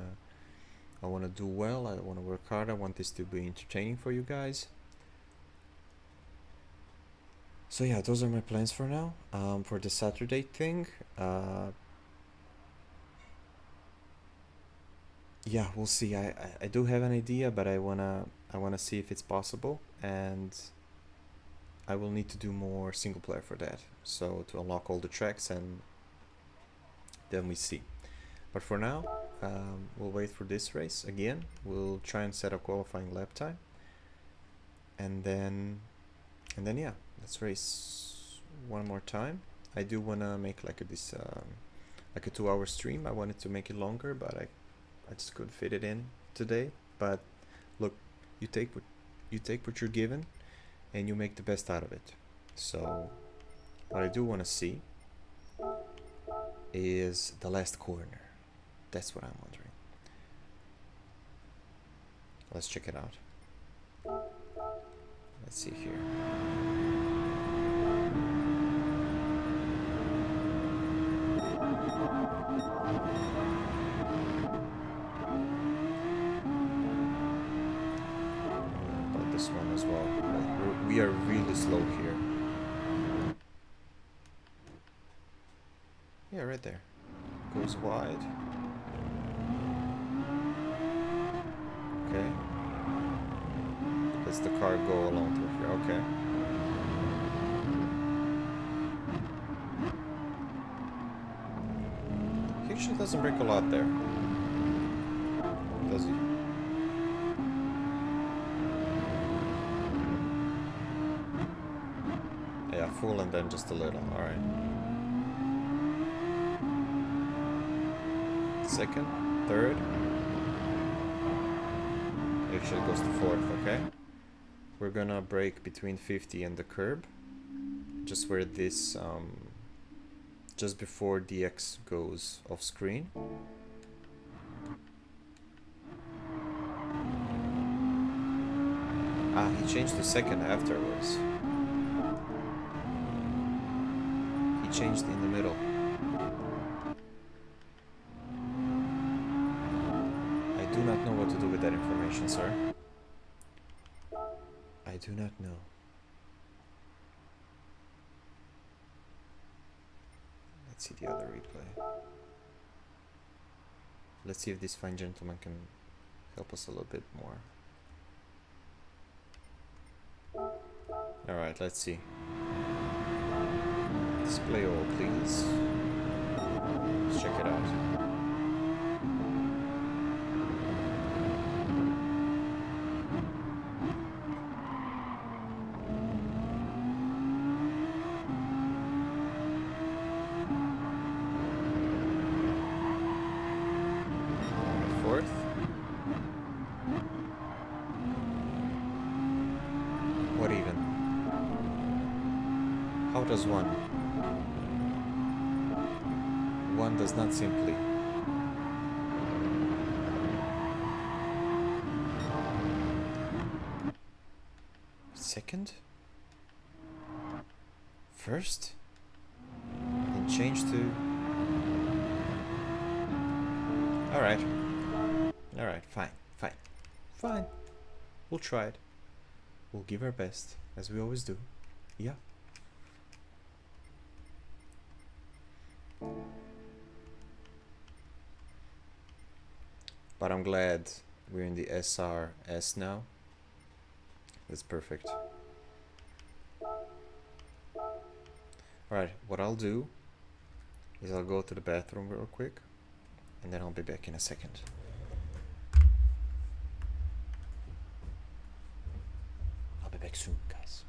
to do well. I want to work hard. I want this to be entertaining for you guys. So yeah, those are my plans for now. For the Saturday thing, yeah, we'll see. I do have an idea, but I wanna see if it's possible, and I will need to do more single player for that, so to unlock all the tracks, and then we see. But for now, we'll wait for this race again. We'll try and set a qualifying lap time, and then yeah, let's race one more time. I do wanna make like a 2-hour stream. I wanted to make it longer, but I just couldn't fit it in today. But look, you take what you're given, and you make the best out of it. So what I do want to see is the last corner. That's what I'm wondering. Let's check it out. Let's see here. About this one as well. We are really slow here. Yeah, right there. Goes wide. Okay. Lets the car go along through here. Okay. He actually doesn't break a lot there, does he? Yeah, full and then just a little. Alright. Second, third. Actually goes to fourth, okay? We're gonna brake between 50 and the curb. Just where this, just before DX goes off screen. Ah, he changed to second afterwards. He changed in the middle. I do not know what to do with that information, sir. I do not know. Let's see the other replay. Let's see if this fine gentleman can help us a little bit more. Alright, let's see. Display all, please. Let's check it out. does one? One does not simply. Second? First? Then change to... Alright. Alright, fine, fine. Fine. We'll try it. We'll give our best, as we always do. Yeah. But I'm glad we're in the SRS now. That's perfect. Alright, what I'll do is I'll go to the bathroom real quick, and then I'll be back in a second. I'll be back soon, guys.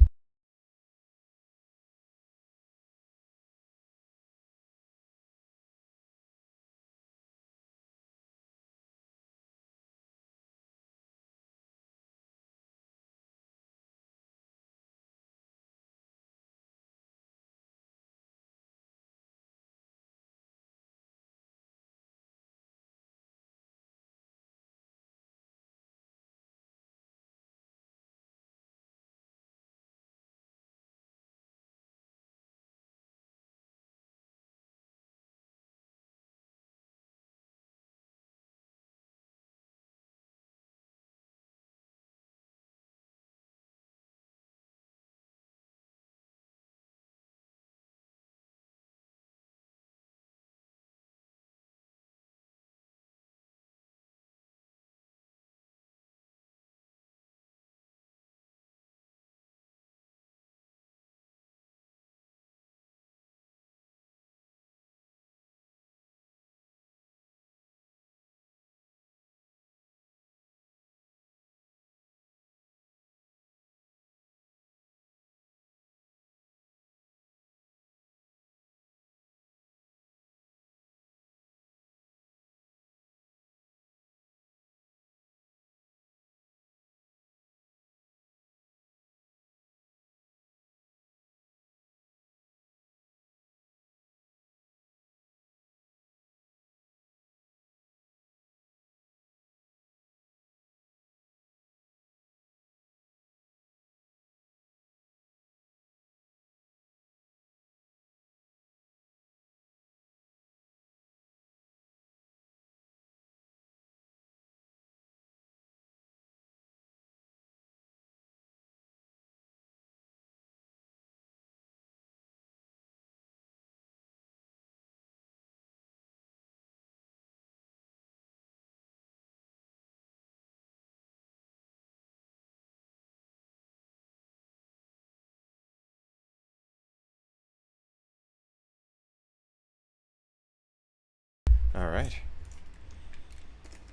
Alright.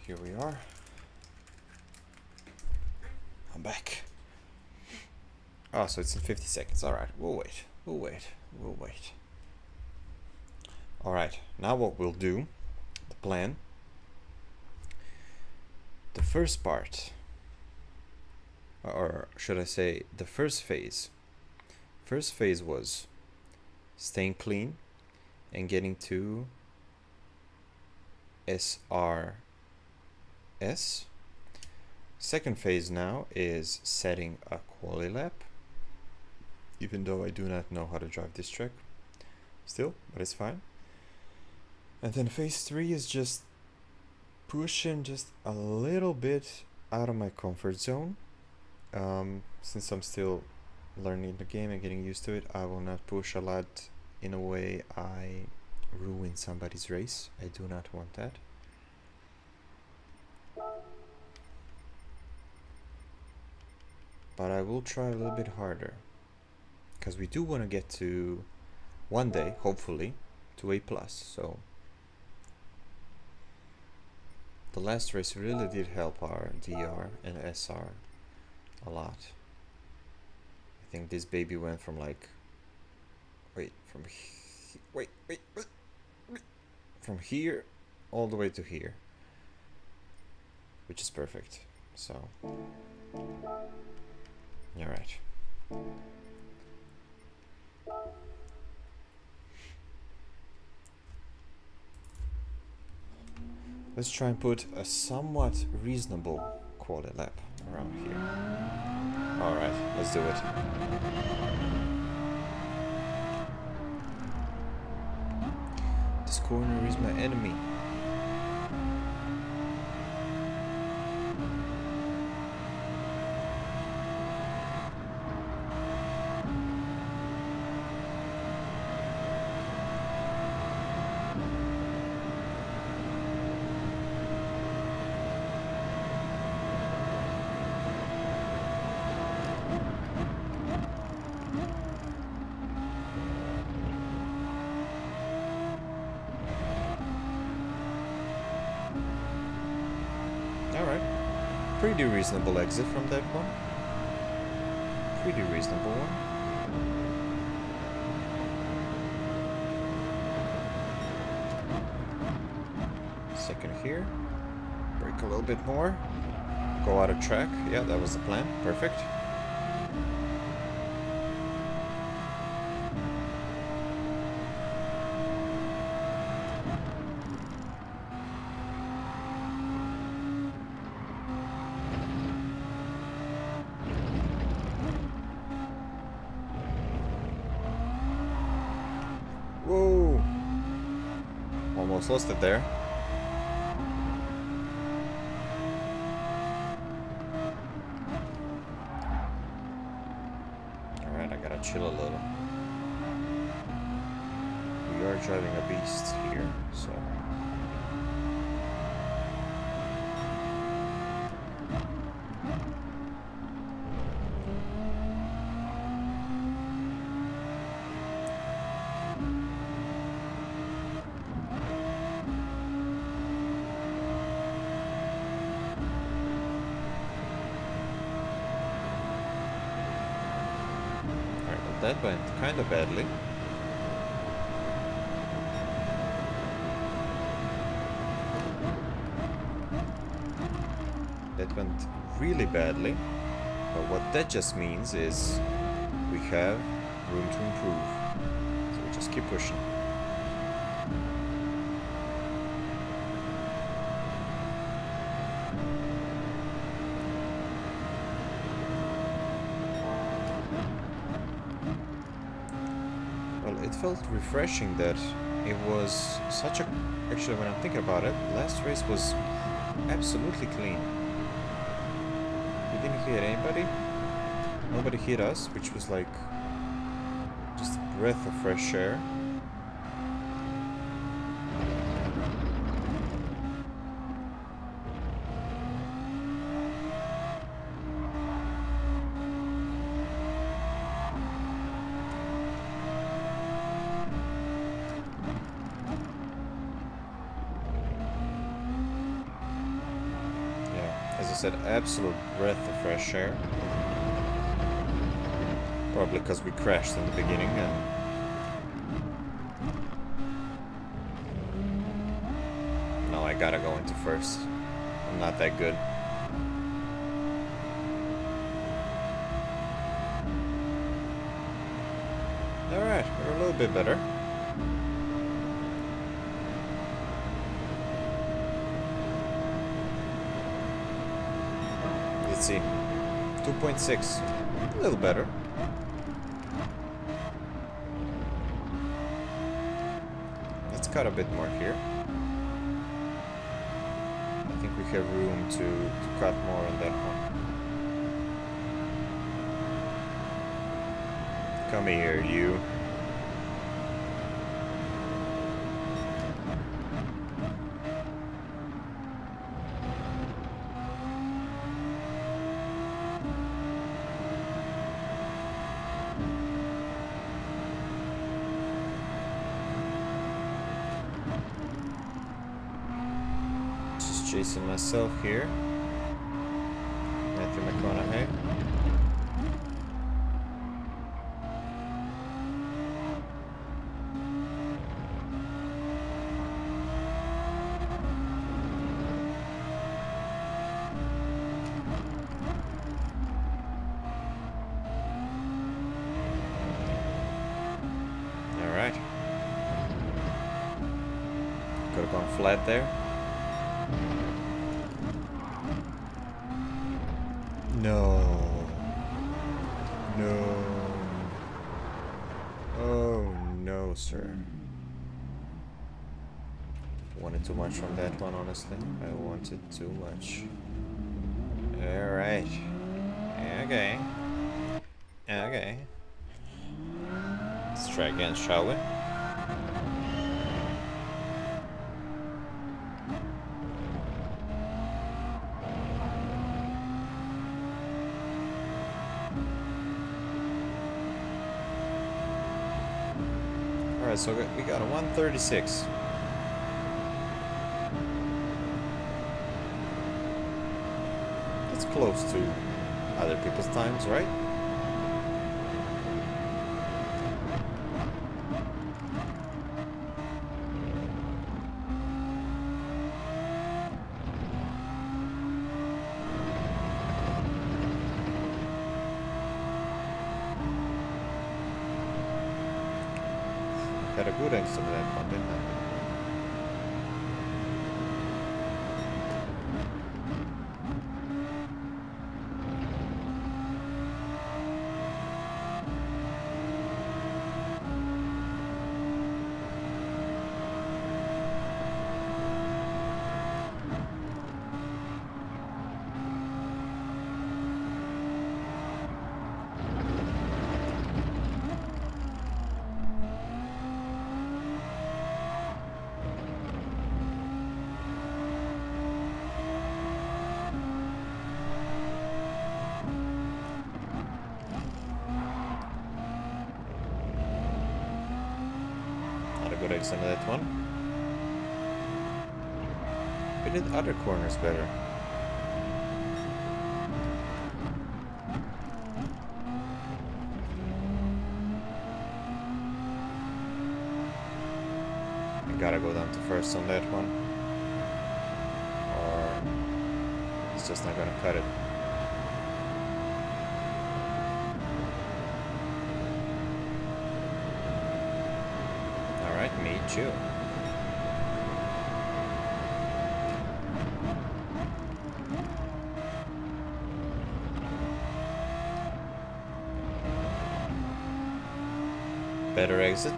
Here we are. I'm back. Oh, so it's in 50 seconds. Alright, we'll wait. We'll wait. We'll wait. Alright, now what we'll do, the plan. The first part, or should I say, the first phase. First phase was staying clean and getting to SRS. Second phase now is setting a quali lap, even though I do not know how to drive this track still, but it's fine. And then phase 3 is just pushing just a little bit out of my comfort zone. Since I'm still learning the game and getting used to it, I will not push a lot in a way I ruin somebody's race. I do not want that. But I will try a little bit harder, because we do want to get to one day, hopefully, to A+. So the last race really did help our DR and SR a lot. I think this baby went from like, from here all the way to here, which is perfect. So, all right. Let's try and put a somewhat reasonable quality lap around here. Alright, let's do it. This corner is my enemy. Alright. Pretty reasonable exit from that one. Pretty reasonable one. Second here. Brake a little bit more. Go out of track. Yeah, that was the plan. Perfect. Whoa! Almost lost it there. Alright, I gotta chill a little. We are driving a beast here, so... That went kind of badly. That went really badly. But what that just means is we have room to improve. So we just keep pushing. It felt refreshing that it was such a... Actually, when I'm thinking about it, last race was absolutely clean. We didn't hit anybody. Nobody hit us, which was like just a breath of fresh air. Said absolute breath of fresh air. Probably because we crashed in the beginning and now I gotta go into first. I'm not that good. Alright, we're a little bit better. Let's see, 2.6, a little better. Let's cut a bit more here. I think we have room to cut more on that one. Come here, you. Chasing myself here. Matthew McConaughey. All right. Could have gone flat there. No. No. Oh no, sir. Wanted too much from that one, honestly. I wanted too much. Alright. Okay. Okay. Let's try again, shall we? Alright, so we got a 136. It's close to other people's times, right? Got a good exit of that one, didn't I? Good exit of that one. We did other corners better. I gotta go down to first on that one, or it's just not gonna cut it. Me too. Better exit.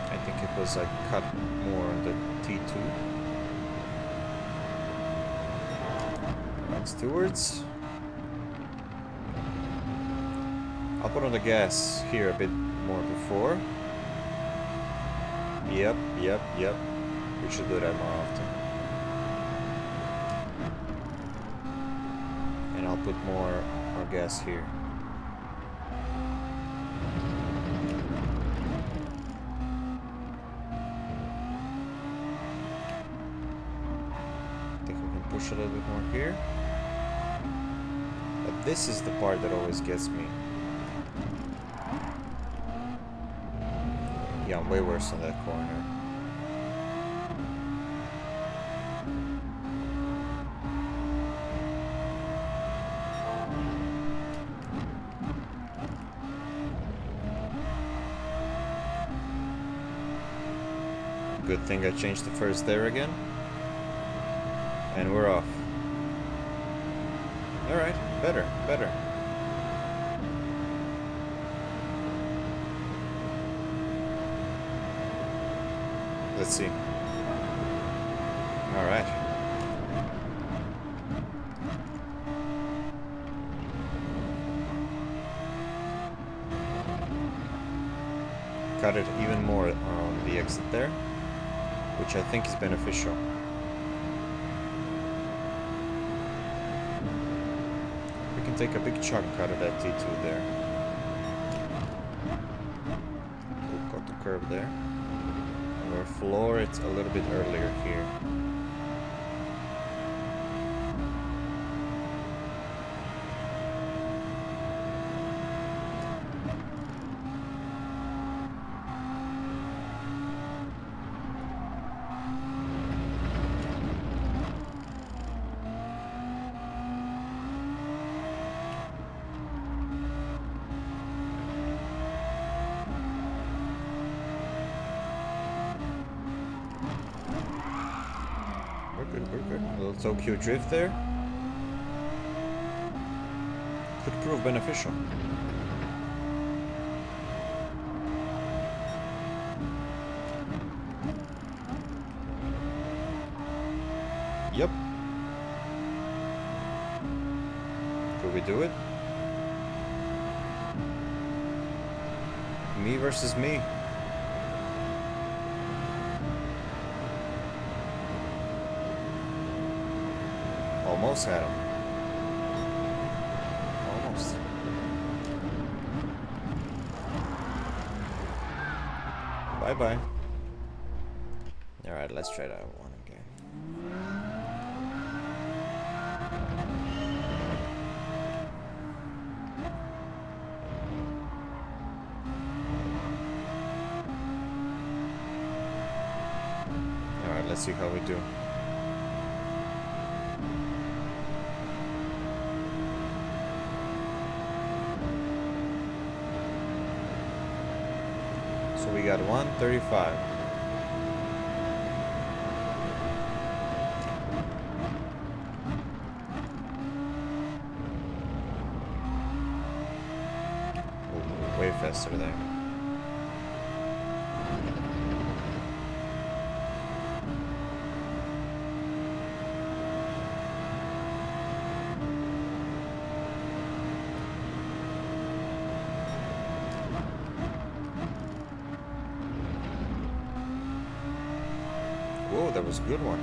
I think it was like cut more on the T2. Rod stewards. I'll put on the gas here a bit more before. Yep. We should do that more often. And I'll put more gas here. I think we can push a little bit more here. But this is the part that always gets me. Yeah, I'm way worse on that corner. Good thing I changed the first there again. And we're off. Alright, better. Let's see. All right. Cut it even more on the exit there, which I think is beneficial. We can take a big chunk out of that T2 there. We'll cut the curb there. Or floor it a little bit earlier here. Good, good. A little Tokyo drift there. Could prove beneficial. Yep. Could we do it? Me versus me. Almost had him. Almost. Bye-bye. Alright, let's try that one again. Alright, let's see how we do. So we got 135. Oh, way faster there. Whoa, that was a good one.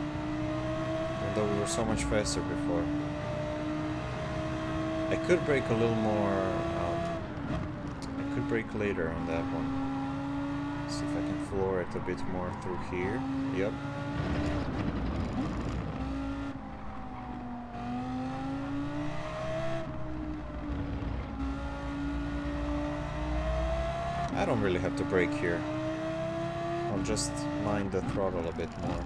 Even though we were so much faster before. I could brake a little more. I could brake later on that one. See if I can floor it a bit more through here. Yep. I don't really have to brake here. I'll just mind the throttle a bit more.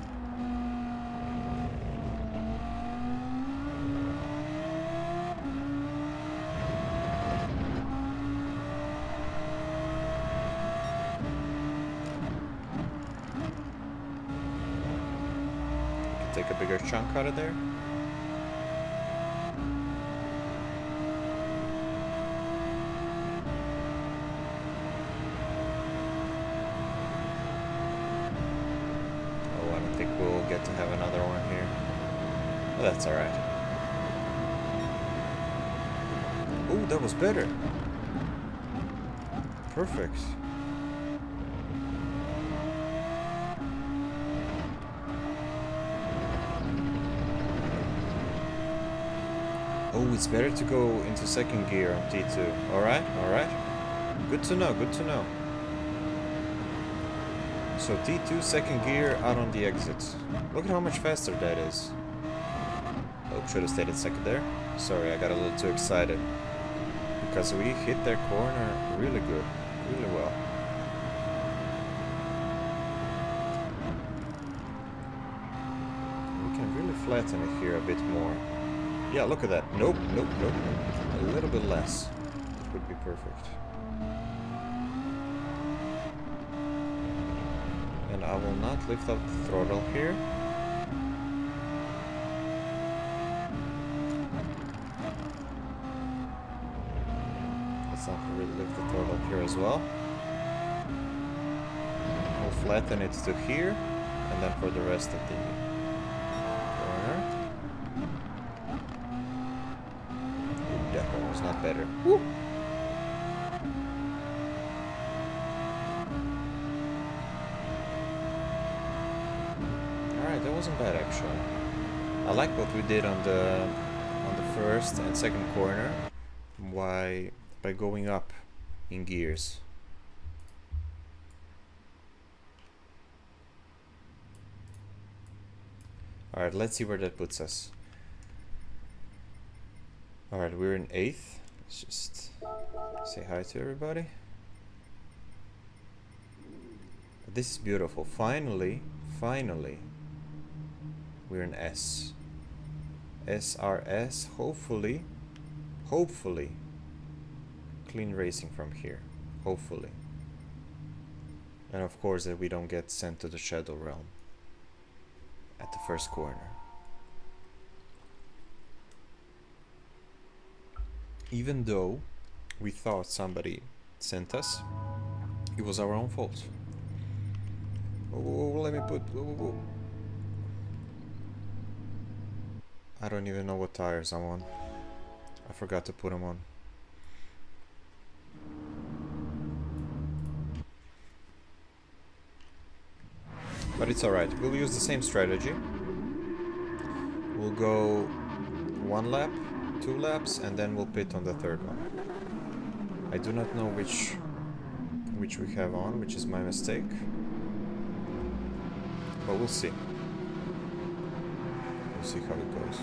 Take a bigger chunk out of there. Get to have another one here. But that's alright. Oh, that was better. Perfect. Oh, it's better to go into second gear on T2. Alright, alright. Good to know, good to know. So T2 second gear out on the exit. Look at how much faster that is. Oh, should have stayed at second there. Sorry, I got a little too excited. Because we hit their corner really good. Really well. We can really flatten it here a bit more. Yeah, look at that. Nope, nope, nope. A little bit less. It would be perfect. And I will not lift up the throttle here. Let's not really lift the throttle here as well. We'll flatten it to here, and then for the rest of the corner. Ooh, that one was not better. Woo! That wasn't bad actually. I like what we did on the first and second corner. Why? By going up in gears. Alright, let's see where that puts us. Alright, we're in 8th. Let's just say hi to everybody. This is beautiful. Finally, finally. We're in S. SRS, hopefully, clean racing from here, hopefully. And of course that we don't get sent to the Shadow Realm at the first corner. Even though we thought somebody sent us, it was our own fault. Oh, let me put... Oh. I don't even know what tires I'm on. I forgot to put them on. But it's alright. We'll use the same strategy. We'll go 1 lap, 2 laps, and then we'll pit on the 3rd one. I do not know which we have on, which is my mistake. But we'll see. We'll see how it goes.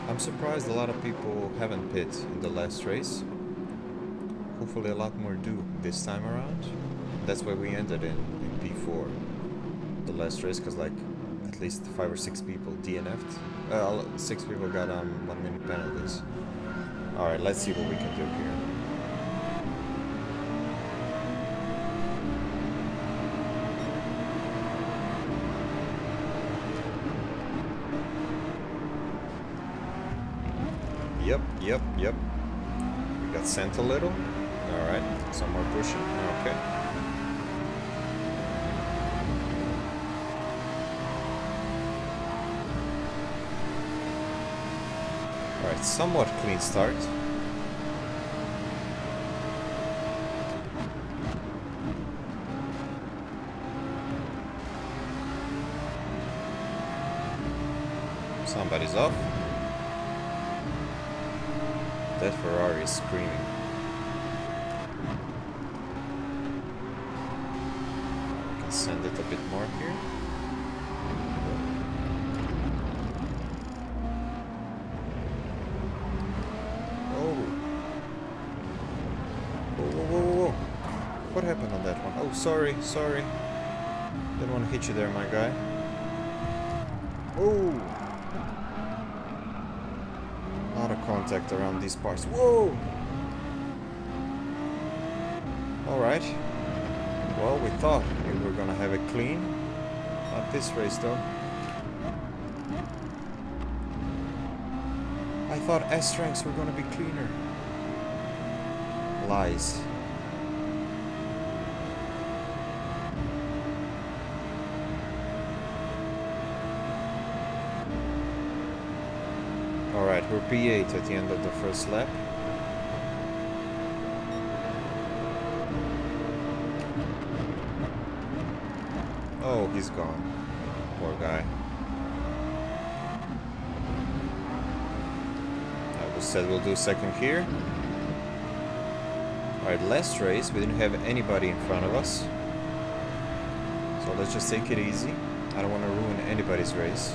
I'm surprised a lot of people haven't pit in the last race. Hopefully a lot more do this time around. That's why we ended in P4 the last race, because like at least 5 or 6 people DNF'd. 6 people got 1 minute penalties. Alright, let's see what we can do here. Yep. We got sent a little. Alright, some more pushing. Okay. Alright, somewhat clean start. Somebody's off. That Ferrari is screaming. We can send it a bit more here. Oh. Whoa. What happened on that one? Oh, sorry. Didn't want to hit you there, my guy. Oh. Lot of contact around these parts. Whoa! Alright. Well, we thought we were gonna have it clean. Not this race though. I thought S-ranks were gonna be cleaner. Lies. Alright, we're P8 at the end of the first lap. Oh, he's gone. Poor guy. I said we'll do second here. Alright, last race we didn't have anybody in front of us. So let's just take it easy. I don't want to ruin anybody's race.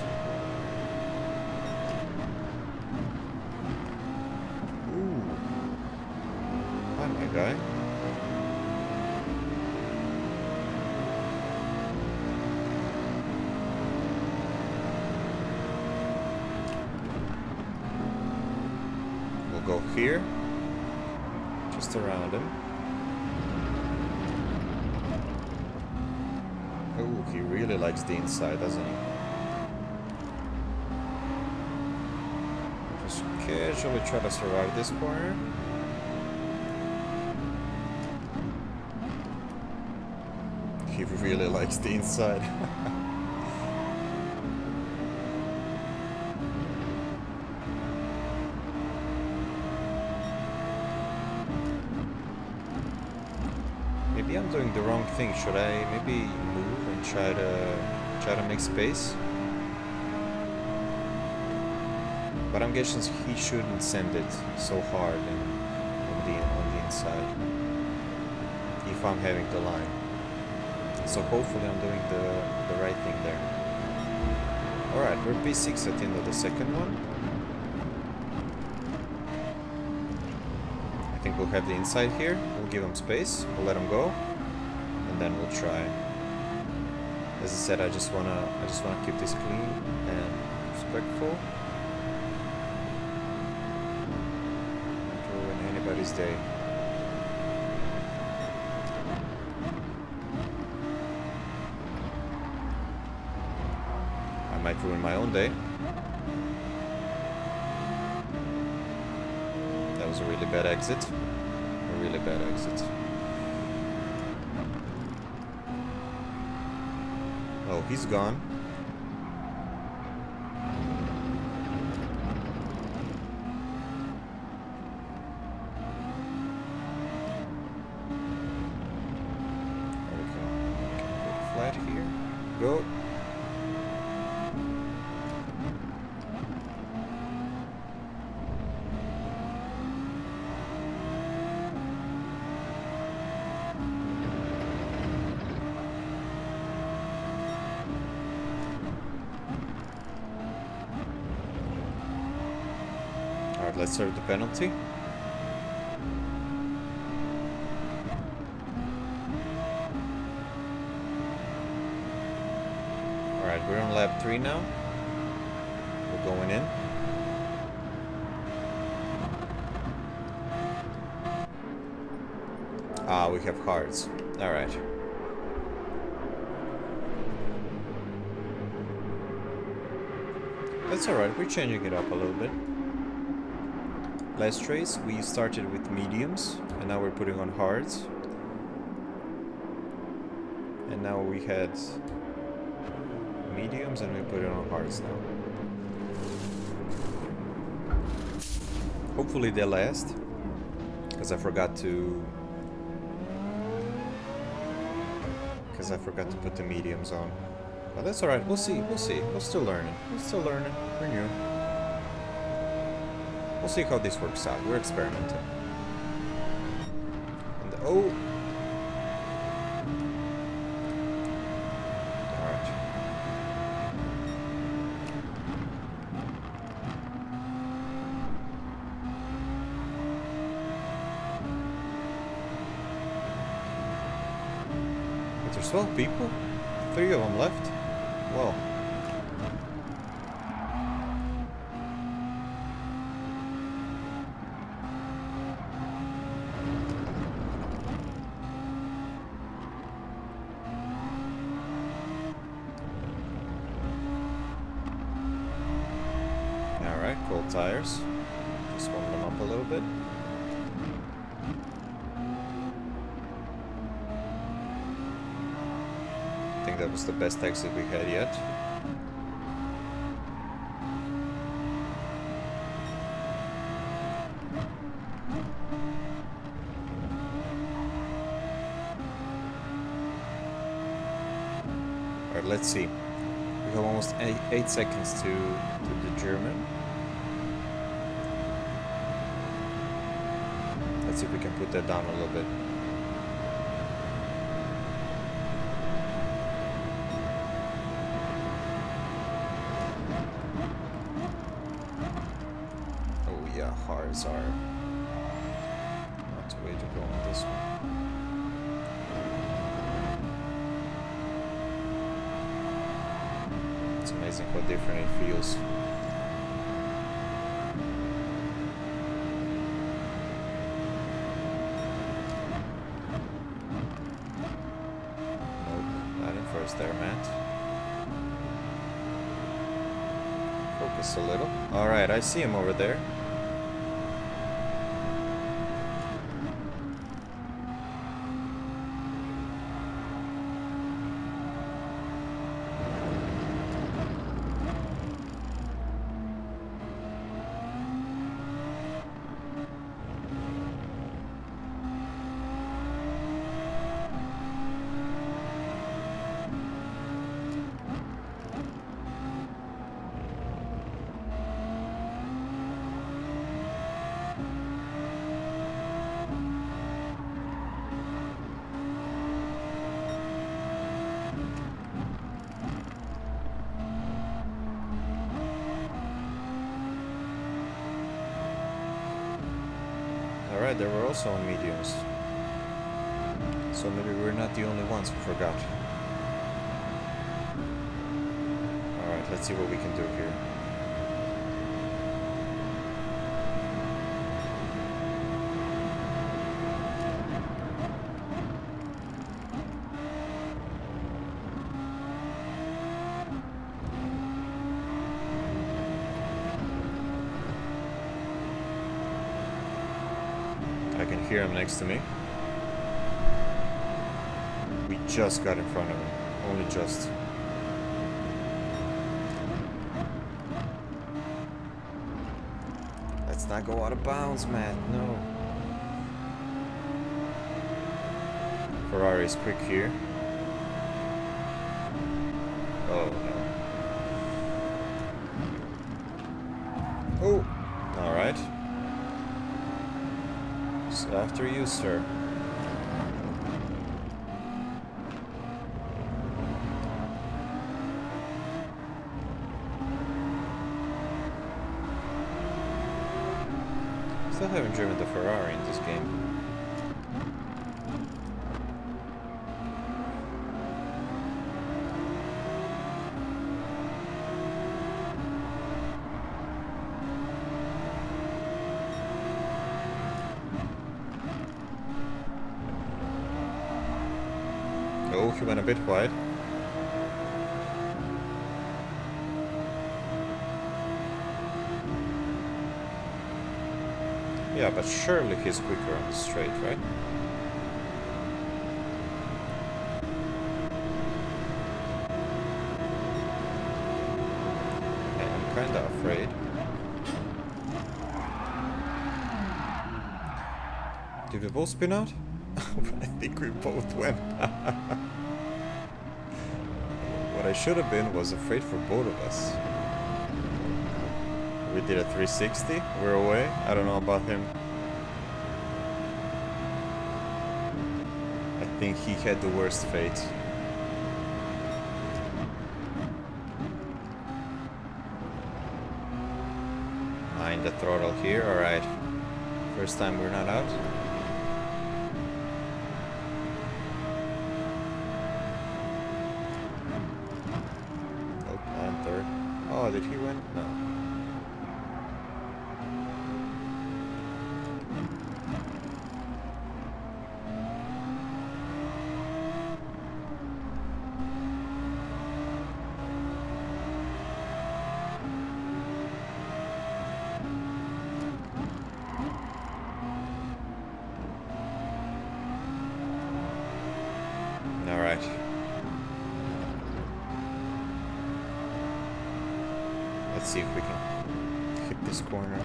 Guy. We'll go here, just around him. Oh, he really likes the inside, doesn't he? Just casually try to survive this corner. He really likes the inside. Maybe I'm doing the wrong thing. Should I maybe move and try to make space? But I'm guessing he shouldn't send it so hard on the inside. If I'm having the line. So hopefully I'm doing the right thing there. Alright, we're P6 at the end of the second one. I think we'll have the inside here. We'll give him space. We'll let him go. And then we'll try. As I said, I just wanna keep this clean and respectful. Not ruin anybody's day. I might ruin my own day. That was a really bad exit. A really bad exit. Oh, he's gone. There we go. Put flat here. Go. Alright, let's serve the penalty. Alright, we're on lap 3 now. We're going in. Ah, we have hearts. Alright. That's alright, we're changing it up a little bit. Last race we started with mediums and now we're putting on hards. And now we had mediums and we put it on hards now. Hopefully they last, because I forgot to put the mediums on. But that's alright, we'll see. We're still learning. We're new. We'll see how this works out. We're experimenting. And oh! Alright. But there's 12 people? 3 of them left? Well. Alright, cold tires. Just warm them up a little bit. I think that was the best exit we had yet. Alright, let's see. We have almost 8 seconds to the German. Let's see if we can put that down a little bit. Oh yeah, hards are not the way to go on this one. It's amazing how different it feels. There, Matt. Focus a little. Alright, I see him over there. Alright, they were also on mediums. So maybe we're not the only ones who forgot. Alright, let's see what we can do here. I can hear him next to me. We just got in front of him. Only just. Let's not go out of bounds, Matt. No. Ferrari is quick here. Oh, no. Oh! Alright. So after you, sir. Still haven't driven the Ferrari in this game. Oh, he went a bit wide. Yeah, but surely he's quicker on the straight, right? Yeah, I'm kinda afraid. Did we both spin out? I think we both went. What I should have been was afraid for both of us. We did a 360, we're away. I don't know about him. I think he had the worst fate. Mind the throttle here, alright. First time we're not out. Oh, on third. Oh, did he win? No. Alright. Let's see if we can hit this corner.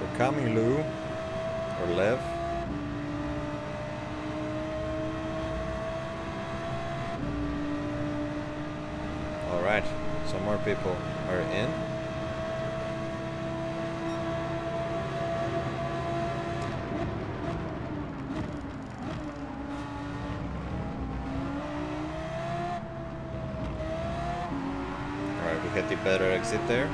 We're coming, Lou. Or Lev. Alright, some more people are in. Alright, we had the better exit there.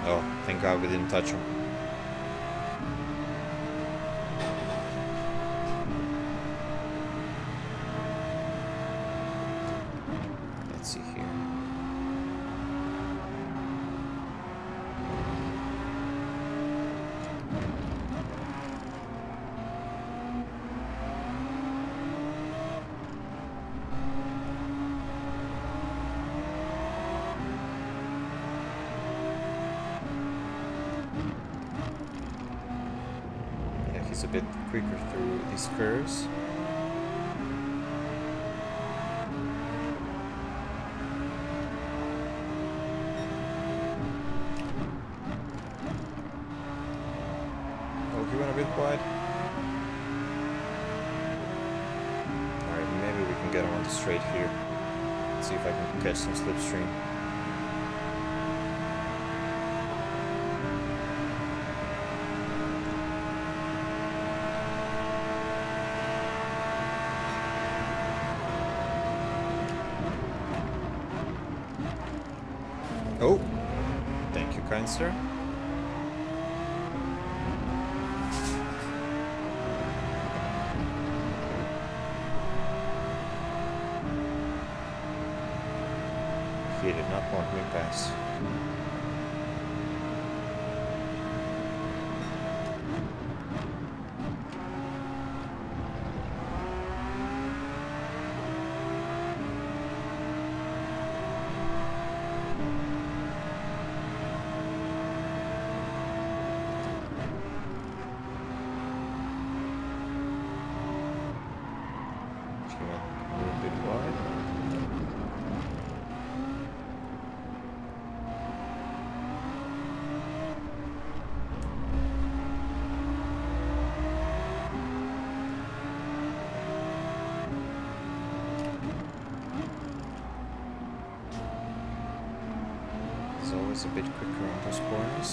Oh, thank God we didn't touch him. Let's see here. He's a bit quicker through these curves. Oh, he went a bit wide. Alright, maybe we can get him on the straight here. Let's see if I can catch some slipstream. Oh, thank you, kind sir. He did not want me pass. She went a little bit wide. It's always a bit quicker on those corners.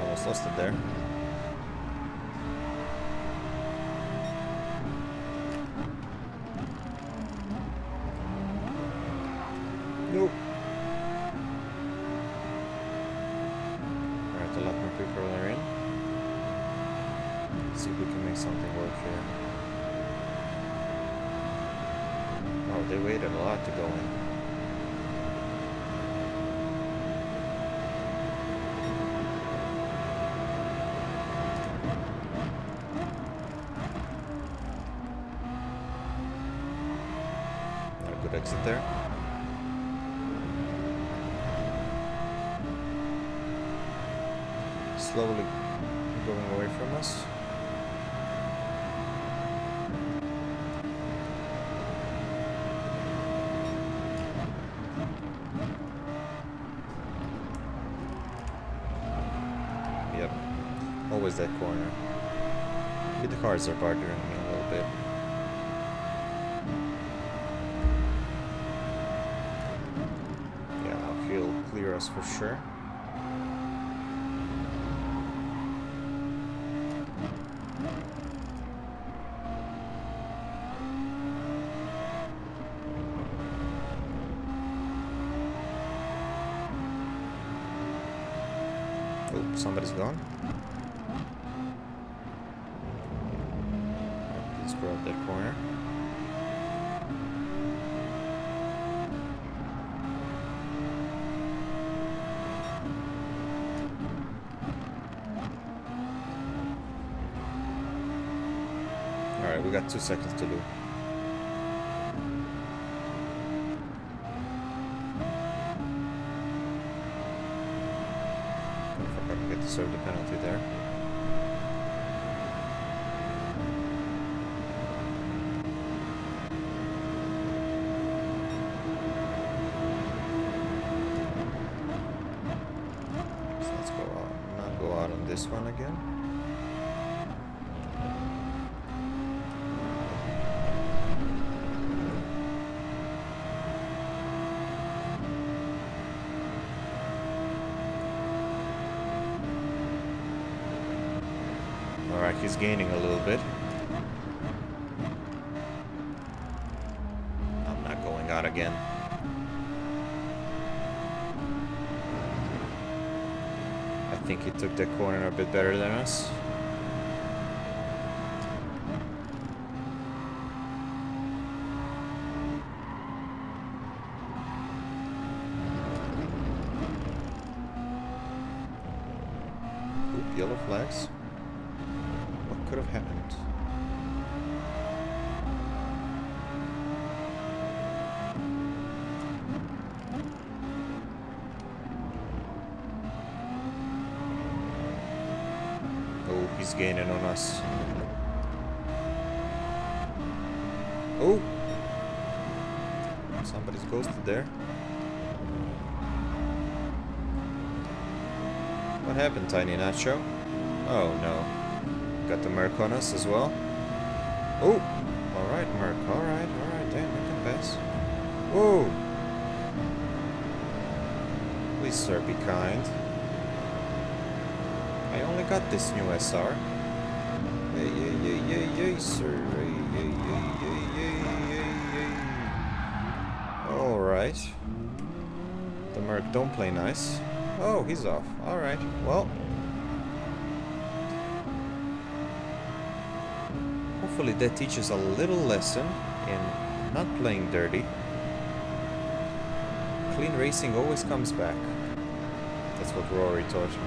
Almost lost it there. Nope. Alright, a lot more people are in. Let's see if we can make something work here. Oh, they waited a lot to go in. Not a good exit there. Slowly going away from us. Yep, always that corner. Maybe the cars are bothering me a little bit. Yeah, he'll clear us for sure. Oh, somebody's gone. Let's grab that corner. Alright, we got 2 seconds to do. We get to serve the penalty there. So let's go out, not go out on this one again. Alright, he's gaining a little bit. I'm not going out again. I think he took that corner a bit better than us. Oop, yellow flags. Could have happened. Oh, he's gaining on us. Oh! Somebody's ghosted there. What happened, Tiny Nacho? Oh no. Got the Merc on us as well. Oh! Alright, Merc. Alright, damn, I can pass. Whoa! Please, sir, be kind. I only got this new SR. Yay, sir. Yay. Alright. The Merc don't play nice. Oh, he's off. Alright, well. Hopefully that teaches a little lesson in not playing dirty. clean racing always comes back. That's what Rory taught me.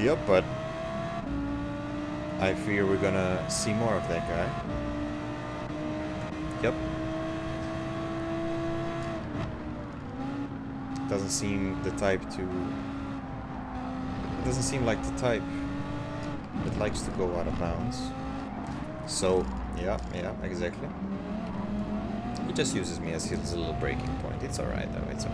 Yep, but I fear we're gonna see more of that guy. Yep. Doesn't seem the type to... Doesn't seem like the type that likes to go out of bounds. So, yeah, exactly. He just uses me as his little breaking point. It's alright though, it's okay.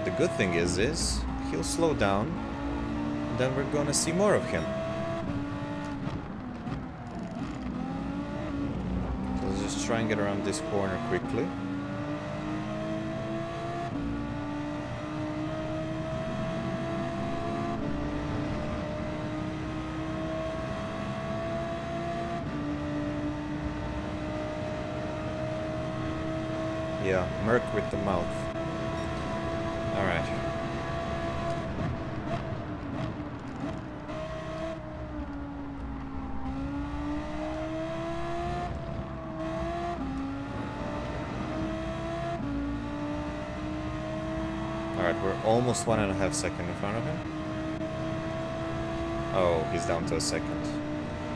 The good thing is he'll slow down, then we're gonna see more of him. So let's just try and get around this corner quickly. Yeah, Merc with the mouth. Alright. Alright, we're almost 1.5 seconds in front of him. Oh, he's down to a second.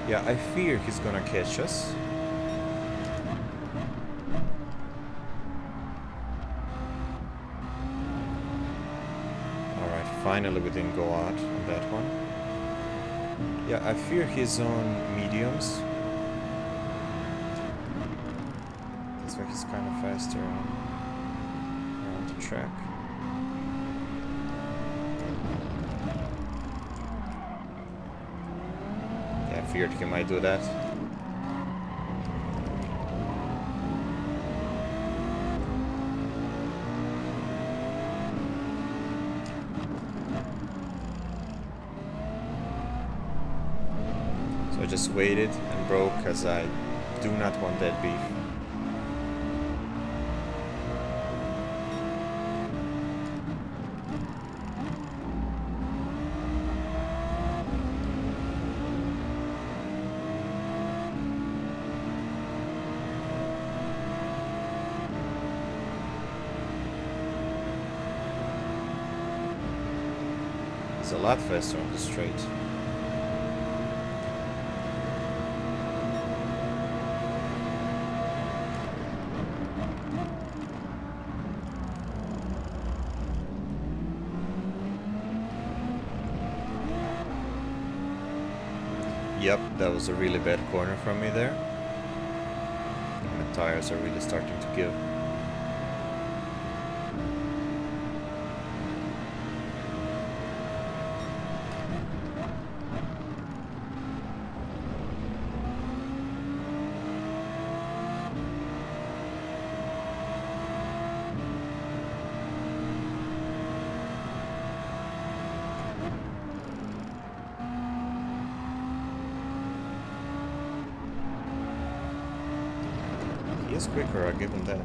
Yeah, I fear he's gonna catch us. Finally we didn't go out on that one. Yeah, I fear he's on mediums. That's why he's kind of faster around the track. Yeah, I feared he might do that. I just waited and broke because I do not want that beef. It's a lot faster on the straight. Yep, that was a really bad corner from me there. My tires are really starting to give. He is quicker, I'll give him that.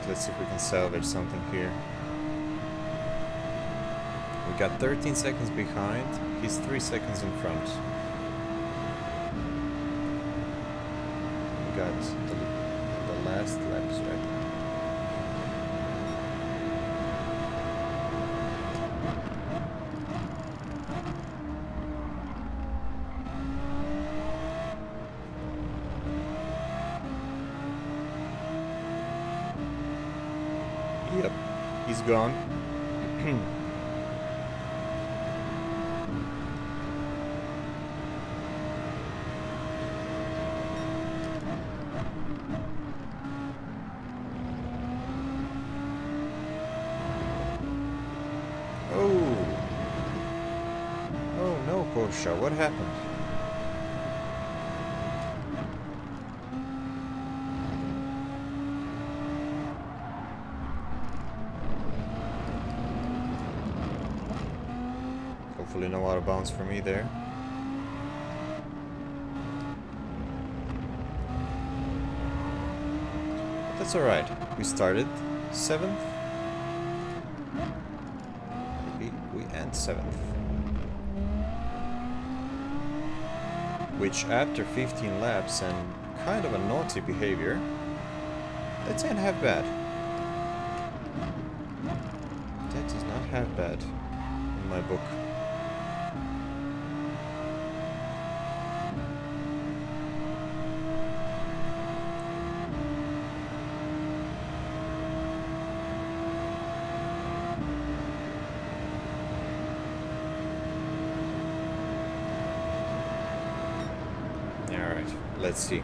Let's see if we can salvage something here. We got 13 seconds behind. He's 3 seconds in front. We got the last laps right now. Yep, he's gone. Porsche, what happened? Hopefully no out of bounds for me there. But that's alright. We started 7th. Maybe we end 7th. Which after 15 laps and kind of a naughty behavior, that ain't half bad. That is not half bad in my book. Let's see.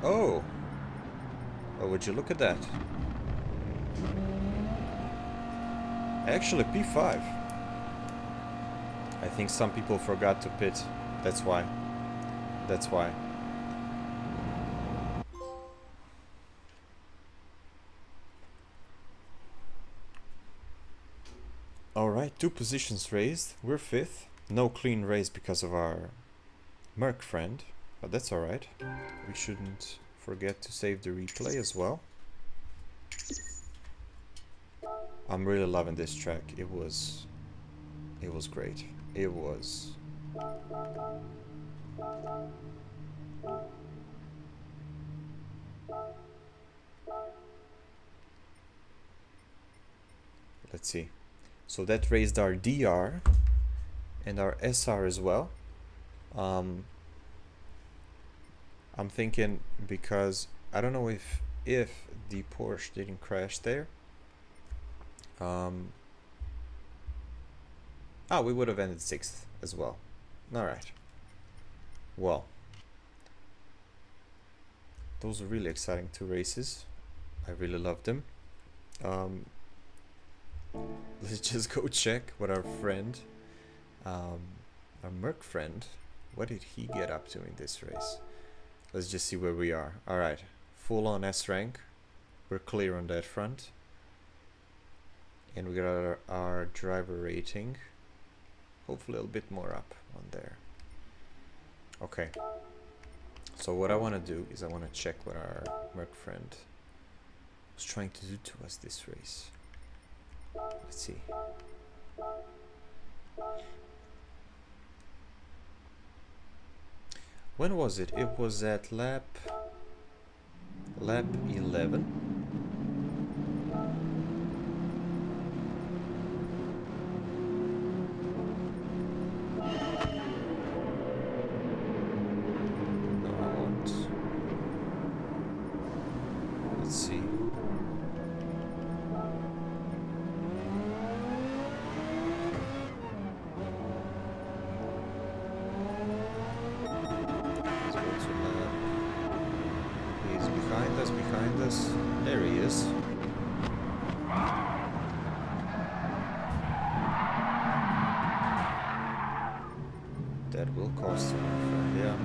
Oh! Oh, would you look at that? Actually, P5. I think some people forgot to pit. That's why. That's why. Alright, 2 positions raised. We're 5th. No clean race because of our Merc friend, but that's alright. We shouldn't forget to save the replay as well. I'm really loving this track. It was great. It was. Let's see. So that raised our DR and our SR as well. I'm thinking, because I don't know if the Porsche didn't crash there. We would have ended 6th as well. Alright. Well, those are really exciting 2 races. I really loved them. Let's just go check what our friend, our Merc friend, what did he get up to in this race? Let's just see where we are. Alright, full on S rank. We're clear on that front. And we got our driver rating. Hopefully a little bit more up on there. Okay. So what I want to do is I want to check what our Merc friend was trying to do to us this race. Let's see. When was it? It was at lap 11. No, I won't. Let's see. Behind us. There he is. That will cost him, my friend, yeah.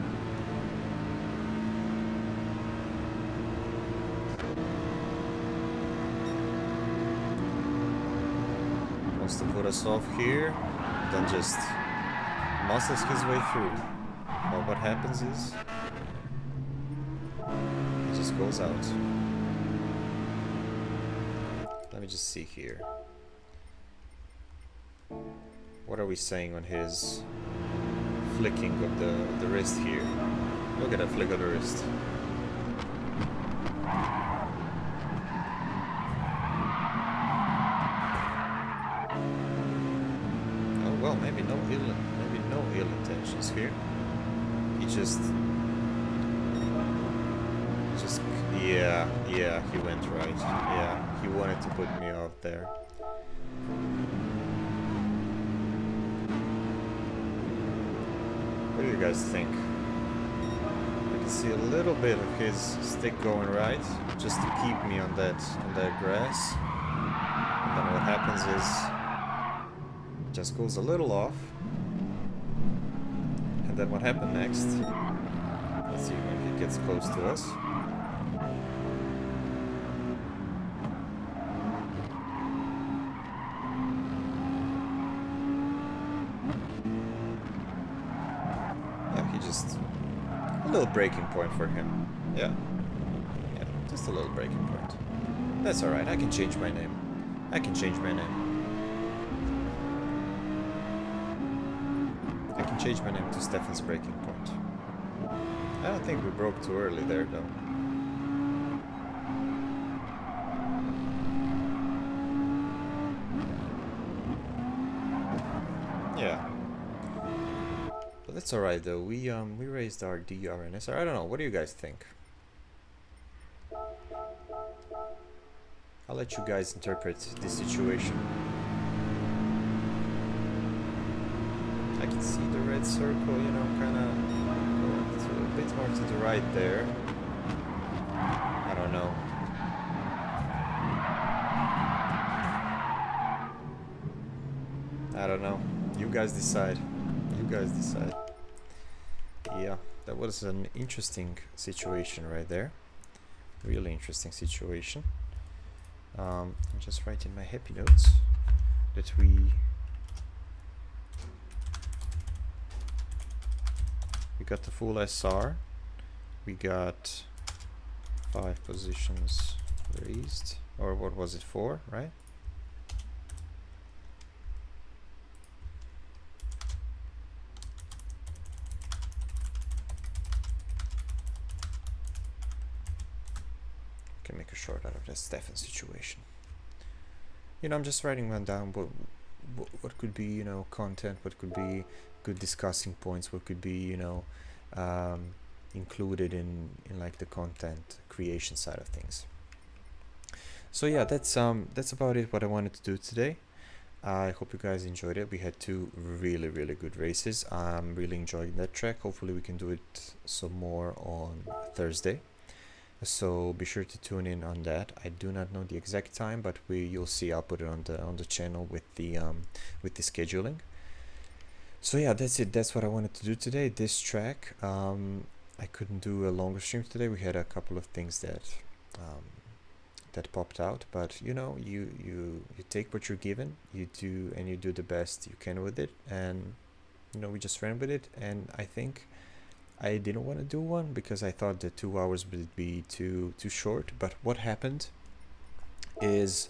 Wants to put us off here, then just muscles his way through. But what happens is goes out. Let me just see here. What are we saying on his flicking of the wrist here? Look at that flick of the wrist. Oh well, maybe no ill intentions here. He just yeah, he went right. Yeah, he wanted to put me off there. What do you guys think? I can see a little bit of his stick going right, just to keep me on that grass. And then what happens is it just goes a little off. then what happened next? Let's see when he gets close to us. Yeah, he just... a little breaking point for him. Yeah. Yeah, just a little breaking point. That's alright, I can change my name. I can change my name. I can change my name to Stefan's breaking point. I don't think we broke too early there, though. Yeah. But that's alright, though. We raised our DR and SR. I don't know. What do you guys think? I'll let you guys interpret the situation. I can see the red circle, you know, kind of a bit more to the right there. I don't know. I don't know. You guys decide. You guys decide. Yeah, that was an interesting situation right there. Really interesting situation. I'm just writing my happy notes that we got the full SR. We got 5 positions raised, or what was it, 4, right? Can make a short out of that Stefan situation. You know, I'm just writing one down. What could be, you know, content? What could be good discussing points? What could be, you know, included in like the content creation side of things. So yeah, that's about it. What I wanted to do today. I hope you guys enjoyed it. We had 2 really good races. I'm really enjoying that track. Hopefully we can do it some more on Thursday. So be sure to tune in on that. I do not know the exact time, but you'll see. I'll put it on the channel with the scheduling. So yeah, that's it. That's what I wanted to do today. This track. I couldn't do a longer stream today. We had a couple of things that that popped out, but you know, you take what you're given, you do the best you can with it, and you know, we just ran with it. And I think I didn't want to do one because I thought that 2 hours would be too short. But what happened is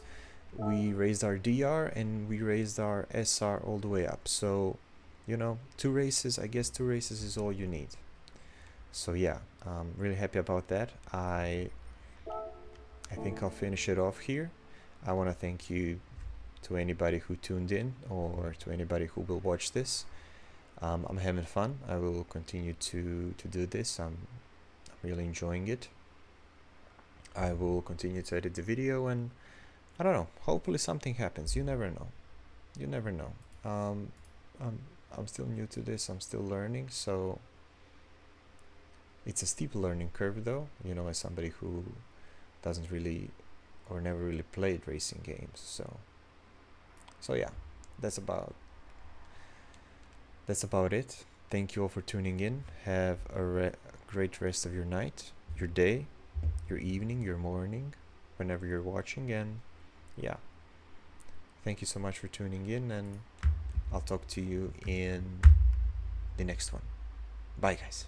we raised our DR and we raised our SR all the way up. So, you know, 2 races, I guess 2 races is all you need. So yeah, I'm really happy about that. I think I'll finish it off here. I want to thank you to anybody who tuned in or to anybody who will watch this. I'm having fun. I will continue to do this. I'm really enjoying it. I will continue to edit the video, and I don't know, hopefully something happens. You never know. You never know. I'm still new to this. I'm still learning, so it's a steep learning curve though, you know, as somebody who doesn't really or never really played racing games. So yeah, that's about it. Thank you all for tuning in. Have a great rest of your night, your day, your evening, your morning, whenever you're watching. And yeah, thank you so much for tuning in, and I'll talk to you in the next one. Bye guys.